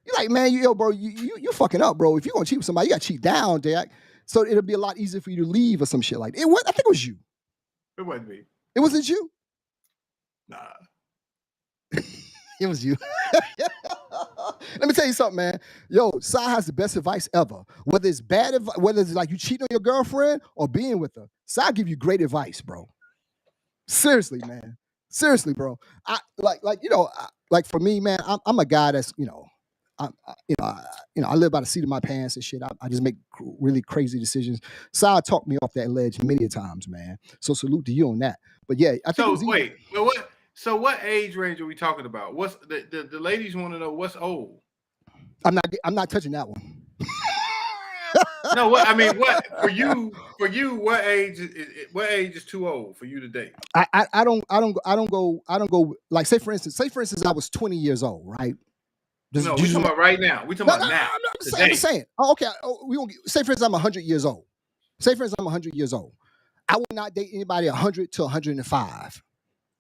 You're like, man, bro, you fucking up, bro. If you're gonna cheat with somebody, you gotta cheat down, Jack. So it'll be a lot easier for you to leave or some shit like that. I think it was you. It wasn't me. It wasn't you? Nah. It was you. Let me tell you something, man. Yo, Cy has the best advice ever. Whether it's bad advice, whether it's like you cheating on your girlfriend or being with her, Cy give you great advice, bro. Seriously, man. Seriously, bro. Like for me, man, I'm a guy that's, I live by the seat of my pants and shit. I just make really crazy decisions. Cy talked me off that ledge many times, man. So salute to you on that. But yeah, I think. So wait, what? So what age range are we talking about? What's the ladies want to know what's old? I'm not touching that one. No, what for you? What age is too old for you to date? I don't go like, say for instance, I was 20 years old, right? We talking about right now. We talking about now. I'm just saying. Oh, okay. We won't say for instance I'm 100 years old. Say for instance I'm 100 years old. I would not date anybody 100 to 105.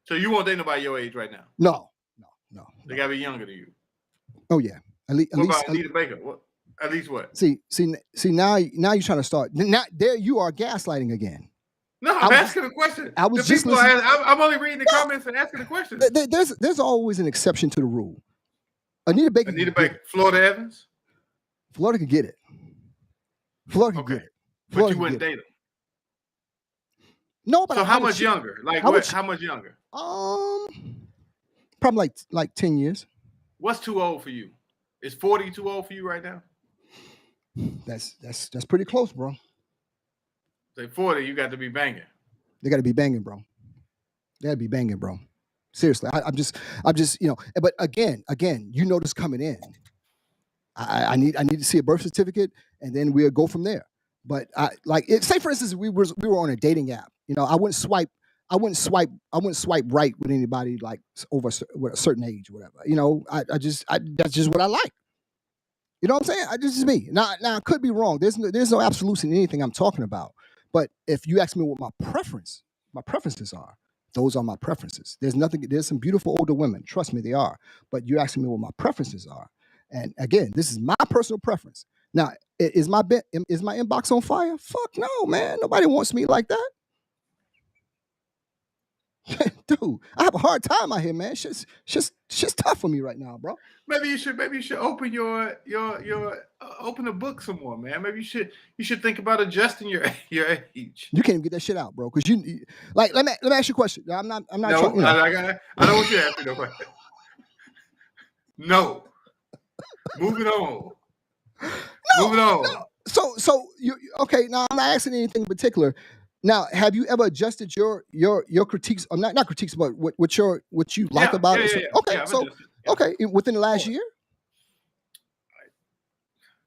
So you won't date nobody your age right now? No. They gotta be younger than you. Oh yeah. What about Anita Baker? What? At least what? See. Now you're trying to start. Now there you are gaslighting again. No, I'm asking a question. I was the just people listening. I'm only reading the comments and asking the question. There's always an exception to the rule. Anita Baker. Florida Evans. Florida could get it. Florida could get it. But you wouldn't date him. No, but so how much younger? Like what? How much younger? Probably like 10 years. What's too old for you? Is 40 too old for you right now? That's pretty close, bro. Say 40, you got to be banging. They got to be banging, bro. They got to be banging, bro. Seriously, I'm just, But again, you know this coming in. I need to see a birth certificate, and then we'll go from there. But say for instance, we were on a dating app. I wouldn't swipe right with anybody like over with a certain age or whatever. That's just what I like. You know what I'm saying? This is me. Now I could be wrong. There's no absolutes in anything I'm talking about. But if you ask me what my preferences are, those are my preferences. There's some beautiful older women. Trust me, they are. But you're asking me what my preferences are. And again, this is my personal preference. Now, is my inbox on fire? Fuck no, man. Nobody wants me like that. Dude, I have a hard time out here, man. Shit's tough for me right now, bro. Maybe you should open open the book some more, man. Maybe you should think about adjusting your age. You can't even get that shit out, bro. Because let me ask you a question. I'm not. No, trying, I don't want you to ask me no question. No. Moving on. Moving on. No. So you okay? Now I'm not asking anything in particular. Now, have you ever adjusted your critiques, or not critiques, but what you like about it? Yeah. Okay, so okay, within the last year?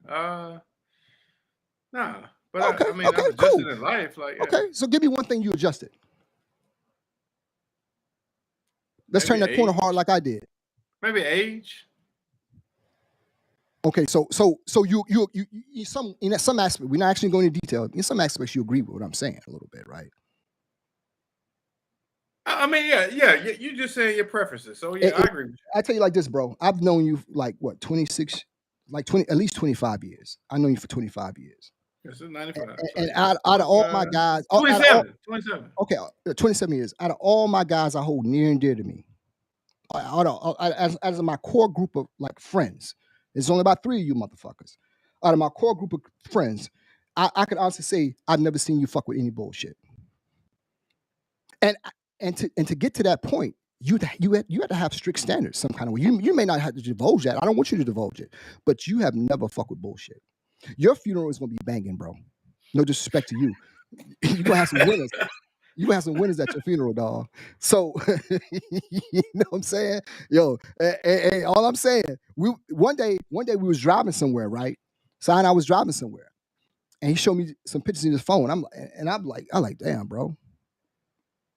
Nah, but okay, I mean, I've adjusted in life, like okay. So give me one thing you adjusted. Let's turn that corner hard like I did. Maybe age. Okay, so you in some aspect, we're not actually going into detail. In some aspects, you agree with what I'm saying a little bit, right? I mean, yeah. You just saying your preferences, so yeah, I agree with you. I tell you like this, bro. I've known you like what, 26, like 20, at least 25 years. I know you for 25 years. This is 95. And out of all my guys, 27. Okay, 27 years. Out of all my guys, I hold near and dear to me. As my core group of like friends. There's only about 3 of you motherfuckers. Out of my core group of friends, I could honestly say I've never seen you fuck with any bullshit. And to get to that point, you had to have strict standards some kind of way. You may not have to divulge that. I don't want you to divulge it, but you have never fucked with bullshit. Your funeral is gonna be banging, bro. No disrespect to you. You're gonna have some winners. You have some winners at your funeral, dog. So, you know what I'm saying? Yo, all I'm saying, one day we was driving somewhere, right? Cy and I was driving somewhere, and he showed me some pictures in his phone. I'm like, damn, bro.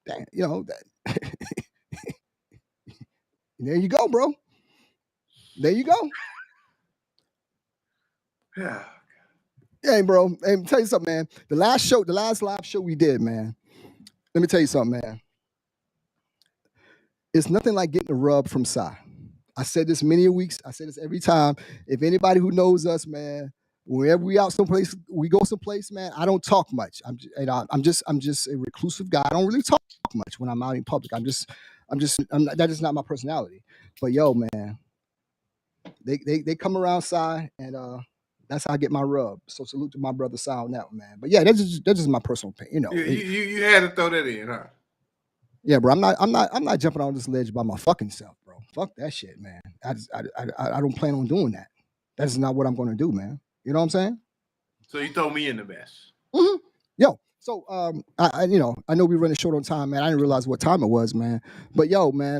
Damn, that. There you go, bro. There you go. Yeah. Hey, bro. Hey, let me tell you something, man. The last live show we did, man. Let me tell you something, man. It's nothing like getting a rub from Cy. I said this many weeks. I say this every time. If anybody who knows us, man, whenever we out someplace, we go someplace, man, I don't talk much. I'm just a reclusive guy. I don't really talk much when I'm out in public. That is not my personality. But yo, man, they come around Cy, and that's how I get my rub. So salute to my brother Cy on that one, man. But yeah, that's just my personal opinion. You had to throw that in, huh? Yeah, bro. I'm not jumping on this ledge by my fucking self, bro. Fuck that shit, man. I don't plan on doing that. That's not what I'm gonna do, man. You know what I'm saying? So you throw me in the mess. Mm-hmm. Yo. So I know we're running short on time, man. I didn't realize what time it was, man. But yo, man,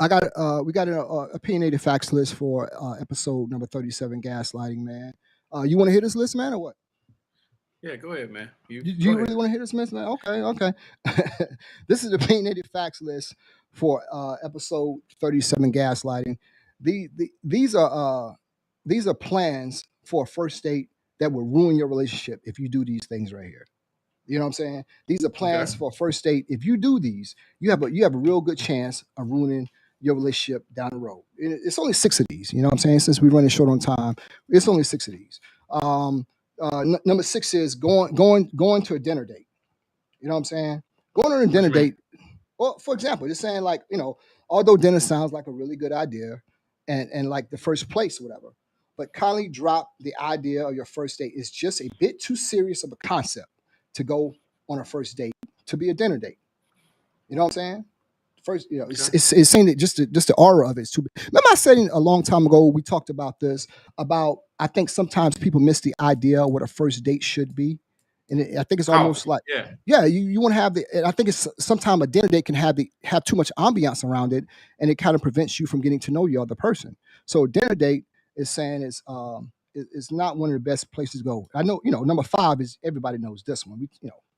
we got an Opinionated-Facts list for episode number 37, Gaslighting, man. You want to hear this list, man, or what? Yeah, go ahead, man. You really want to hear this list, man? Okay. This is the Opinionated-Facts list for episode 37, Gaslighting. These are plans for a first date that will ruin your relationship if you do these things right here. You know what I'm saying? These are plans for a first date. If you do these, you have a real good chance of ruining your relationship down the road. It's only 6 of these. You know what I'm saying? Since we're running short on time, it's only 6 of these. Number 6 is going to a dinner date. You know what I'm saying? Going on a What dinner you mean? date. Well, for example, just saying like, although dinner sounds like a really good idea and like the first place or whatever, but kindly drop the idea of your first date is just a bit too serious of a concept to go on a first date to be a dinner date. You know what I'm saying? First, Okay. it's saying that just the aura of it is too big. Remember I said a long time ago, we talked about this, about I think sometimes people miss the idea of what a first date should be. And I think it's almost Coffee. like, Yeah. yeah, you want to have and I think it's sometimes a dinner date can have too much ambiance around it, and it kind of prevents you from getting to know your other person. So a dinner date is saying it's not one of the best places to go. I know, number 5 is, everybody knows this one.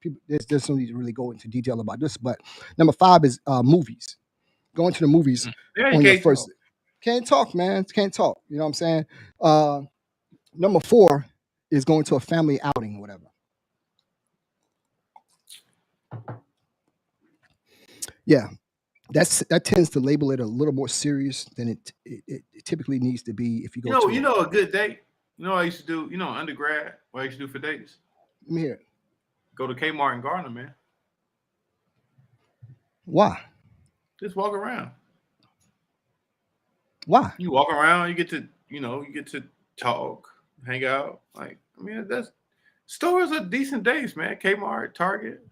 People, there's no need to really go into detail about this, but number 5 is movies. Going to the movies Yeah, you on your can't first. talk. Can't talk, man. Can't talk. You know what I'm saying? Uh, Number 4 is going to a family outing, or whatever. Yeah, that tends to label it a little more serious than it typically needs to be if you go to You a. know a good date. You know what I used to do. Undergrad. What I used to do for dates. Let me hear it. Go to Kmart and Garner, man. Why? Just walk around. Why? You walk around. You get to talk, hang out. Like, I mean, that's stores are decent dates, man. Kmart, Target,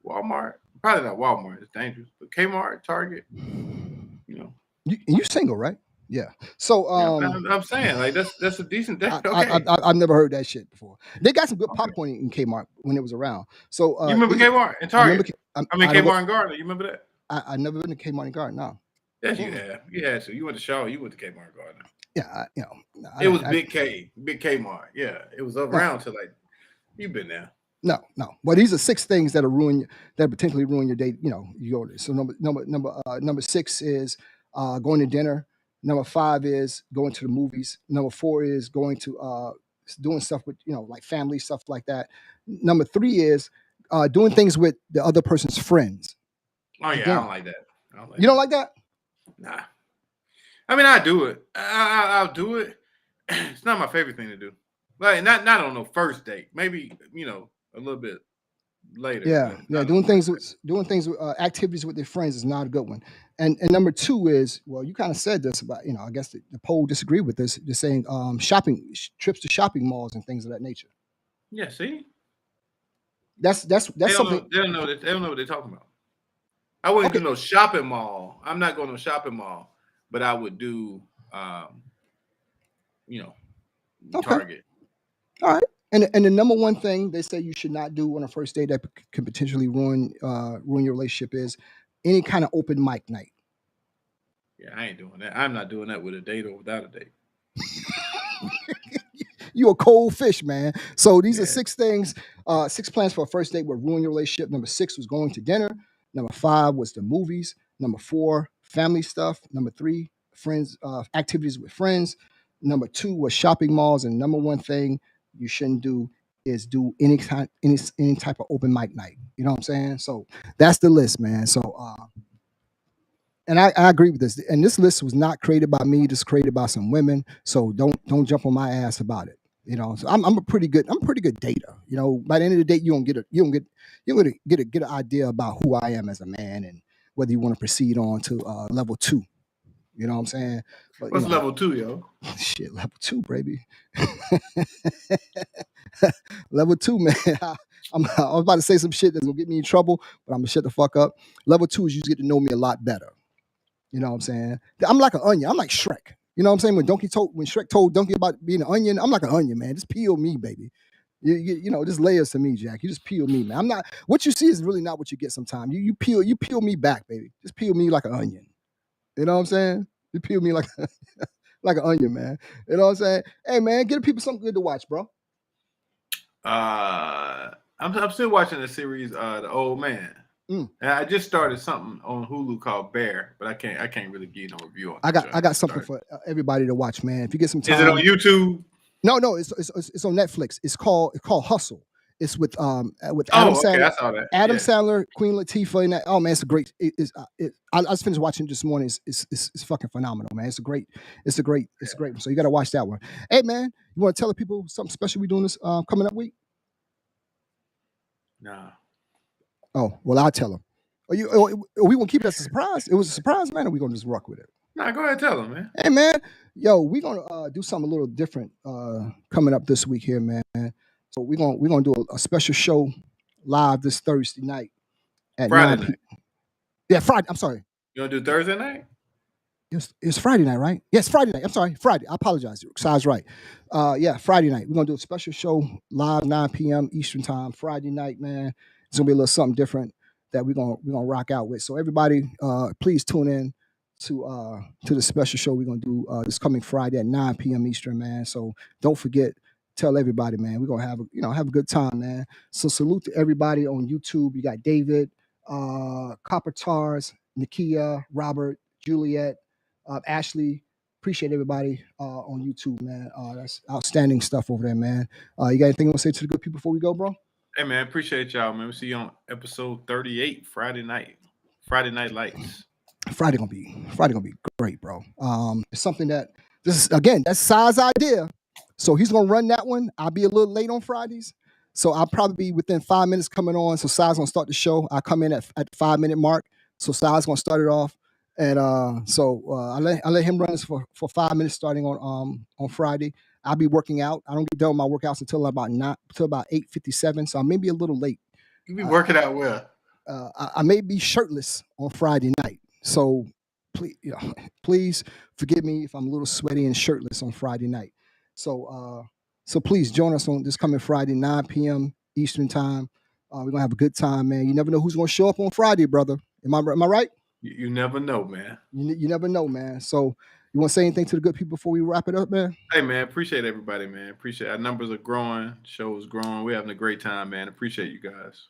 Walmart. Probably not Walmart. It's dangerous. But Kmart, Target. You know. You single, right? Yeah. So Yeah, I'm saying like that's a decent date. Okay. I've never heard that shit before. They got some good Okay. popcorn in Kmart when it was around. So You remember Kmart and I remember. Target? I mean I don't go. Kmart and Gardner. You remember that? I never been to Kmart and Garden. No. Yes, you Mm-mm. have. Yeah, so you went to Shaw. You went to Kmart and Gardner. Yeah. It was Big Kmart. Yeah, it was No, around till like you've been there. no. But these are 6 things that potentially ruin your date. You go there. So number 6 is going to dinner. Number 5 is going to the movies. Number 4 is going to doing stuff with like family stuff like that. Number 3 is doing things with the other person's friends. Oh yeah, I Again, don't like that. I don't like you don't that. like that? Nah. I mean, I do it. I'll do it. It's not my favorite thing to do. Like not on no first date. Maybe a little bit later, Yeah, but yeah. not on the first date. Doing things with activities with their friends is not a good one. And number 2 is, well, you kind of said this about I guess the poll disagreed with this. Just saying shopping trips to shopping malls and things of that nature. Yeah, see, That's something. They don't know that. They don't know what they're talking about. I wouldn't Okay, do no shopping mall. I'm not going to shopping mall, but I would do, you know, okay, Target. all right. And the number 1 thing they say you should not do on a first date that can potentially ruin your relationship is any kind of open mic night. Yeah, I ain't doing that. I'm not doing that with a date or without a date. You a cold fish, man. So these are Yeah. 6 things, 6 plans for a first date would ruin your relationship. Number 6 was going to dinner. Number 5 was the movies. Number 4, family stuff. Number 3, friends, activities with friends. Number 2 was shopping malls. And number 1 thing you shouldn't do is do any type of open mic night. You know what I'm saying? So that's the list, man. So and I agree with this. And this list was not created by me. This was created by some women. So don't jump on my ass about it. So I'm a pretty good dater. By the end of the day, you don't get an idea about who I am as a man and whether you want to proceed on to level 2. You know what I'm saying? But What's level 2, yo? shit, level 2, baby. Level 2, man. I was about to say some shit that's gonna get me in trouble, but I'm gonna shut the fuck up. Level 2 is you get to know me a lot better. You know what I'm saying? I'm like an onion. I'm like Shrek. You know what I'm saying? When Shrek told Donkey about being an onion, I'm like an onion, man. Just peel me, baby. Just layers to me, Jack. You just peel me, man. I'm not. What you see is really not what you get sometimes. You peel me back, baby. Just peel me like an onion. You know what I'm saying? You peel me like like an onion, man. You know what I'm saying? Hey, man, get people something good to watch, bro. I'm still watching the series, The Old Man. And I just started something on Hulu called Bear, but I can't really give no review on it. I got something for everybody to watch, man. If you get some time. Is it on YouTube? No, it's on Netflix. It's called Hustle. It's with Adam Sandler. I saw that. Adam Sandler, Queen Latifah, and that. Oh man, it's a great. I just finished watching it this morning. It's fucking phenomenal, man. It's a great one. So you got to watch that one. Hey man, you want to tell the people something special we doing this coming up week? Nah. Oh, well, I'll tell him. Are we gonna keep it as a surprise? It was a surprise, man, or we gonna just rock with it? Nah, go ahead, tell him, man. Hey, man, yo, we're gonna do something a little different coming up this week here, man. So we're gonna do a special show live this Thursday night at Friday 9 night. Yeah, Friday. I'm sorry. You gonna do Thursday night? It's Friday night, right? Yes, Friday night. I'm sorry, Friday. I apologize. Si's right. Yeah, Friday night. We're gonna do a special show live 9 p.m. Eastern time. Friday night, man. It's gonna be a little something different that we're gonna rock out with. So everybody, please tune in to the special show we're gonna do this coming Friday at 9 p.m. Eastern, man. So don't forget. Tell everybody, man. We're gonna have a good time, man. So salute to everybody on YouTube. You got David, Copper Tars, Nakia, Robert, Juliet. Ashley, appreciate everybody on YouTube, man. That's outstanding stuff over there, man. You got anything you want to say to the good people before we go, bro? Hey, man, appreciate y'all, man. We'll see you on episode 38, Friday night. Friday Night Lights. Friday gonna be great, bro. It's something that that's Cy's idea. So he's gonna run that one. I'll be a little late on Fridays. So I'll probably be within 5 minutes coming on. So Cy's gonna start the show. I come in at the 5-minute mark. So Cy's gonna start it off. And I let him run this for 5 minutes starting on Friday. I'll be working out. I don't get done with my workouts until about 8:57. So I may be a little late. You be working out well. I may be shirtless on Friday night. So please forgive me if I'm a little sweaty and shirtless on Friday night. So please join us on this coming Friday, 9 p.m. Eastern time. We're gonna have a good time, man. You never know who's gonna show up on Friday, brother. Am I right? You never know, man. You never know, man. So you want to say anything to the good people before we wrap it up, man? Hey, man, appreciate everybody, man. Appreciate our numbers are growing, show is growing. We're having a great time, man. Appreciate you guys.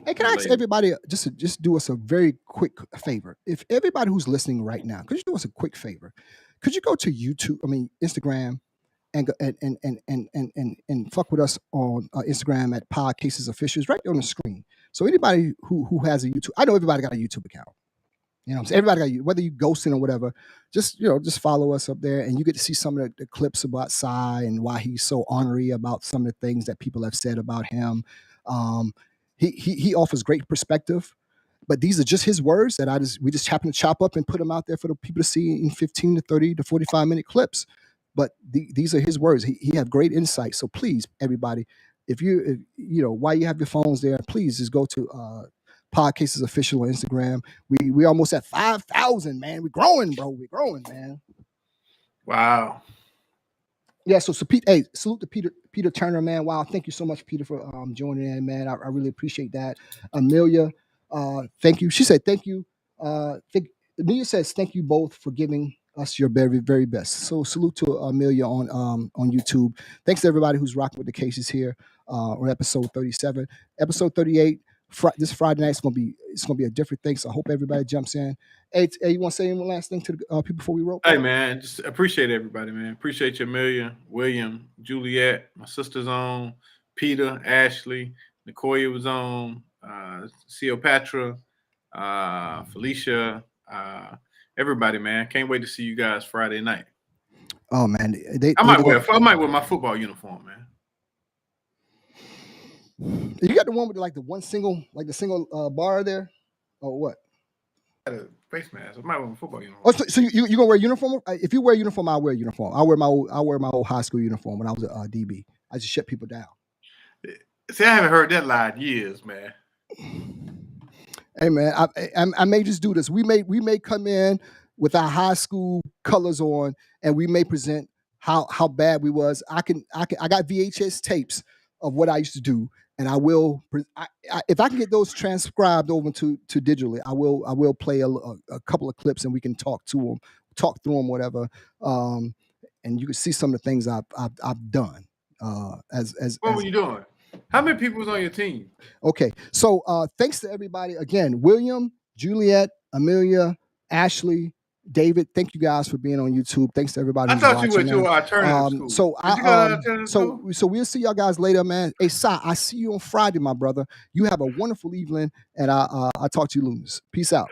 Hey, can I ask everybody just do us a very quick favor? If everybody who's listening right now, could you do us a quick favor? Could you go to Instagram, and fuck with us on Instagram at Podcases Officials right there on the screen. So anybody who has a YouTube, I know everybody got a YouTube account. You know what I'm saying? Everybody got, whether you ghosting or whatever, just follow us up there and you get to see some of the clips about Cy and why he's so ornery about some of the things that people have said about him. He offers great perspective, but these are just his words that we just happen to chop up and put them out there for the people to see in 15 to 30 to 45-minute clips. But these are his words. He have great insight. So please, everybody, if while you have your phones there, please just go to Podcases Official on Instagram. We almost at 5,000, man. We're growing, bro. We're growing, man. Wow. Yeah. So hey, salute to Peter Turner, man. Wow. Thank you so much, Peter, for joining in, man. I really appreciate that. Amelia, thank you. She said thank you. Amelia says thank you both for giving us your very, very best. So salute to Amelia on YouTube. Thanks to everybody who's rocking with the cases here on episode 37. Episode 38. This Friday night it's gonna be a different thing. So I hope everybody jumps in. Hey, you want to say one last thing to the people before we roll? Hey, man, just appreciate everybody, man. Appreciate you, Amelia, William, Juliet, my sister's on, Peter, Ashley, Nicoya was on, Cleopatra, Felicia, everybody, man. Can't wait to see you guys Friday night. Oh man, I might wear my football uniform, man. You got the one with the single bar there, or what? I got a face mask. I might wear my football uniform. Oh, so you gonna wear a uniform? If you wear a uniform, I'll wear a uniform. I wear my old high school uniform when I was a DB. I just shut people down. See, I haven't heard that lie in years, man. Hey man, I may just do this. We may come in with our high school colors on, and we may present how bad we was. I got VHS tapes of what I used to do, and I will. If I can get those transcribed over to digitally, I will play a couple of clips, and we can talk through them, whatever. And you can see some of the things I've done. What were you doing? How many people was on your team? Okay, so thanks to everybody again. William, Juliet, Amelia, Ashley, David, thank you guys for being on YouTube. Thanks to everybody. I thought you went to alternative school. So we'll see y'all guys later, man. Hey, Cy, I see you on Friday, my brother. You have a wonderful evening, and I'll talk to you, Lunas. Peace out.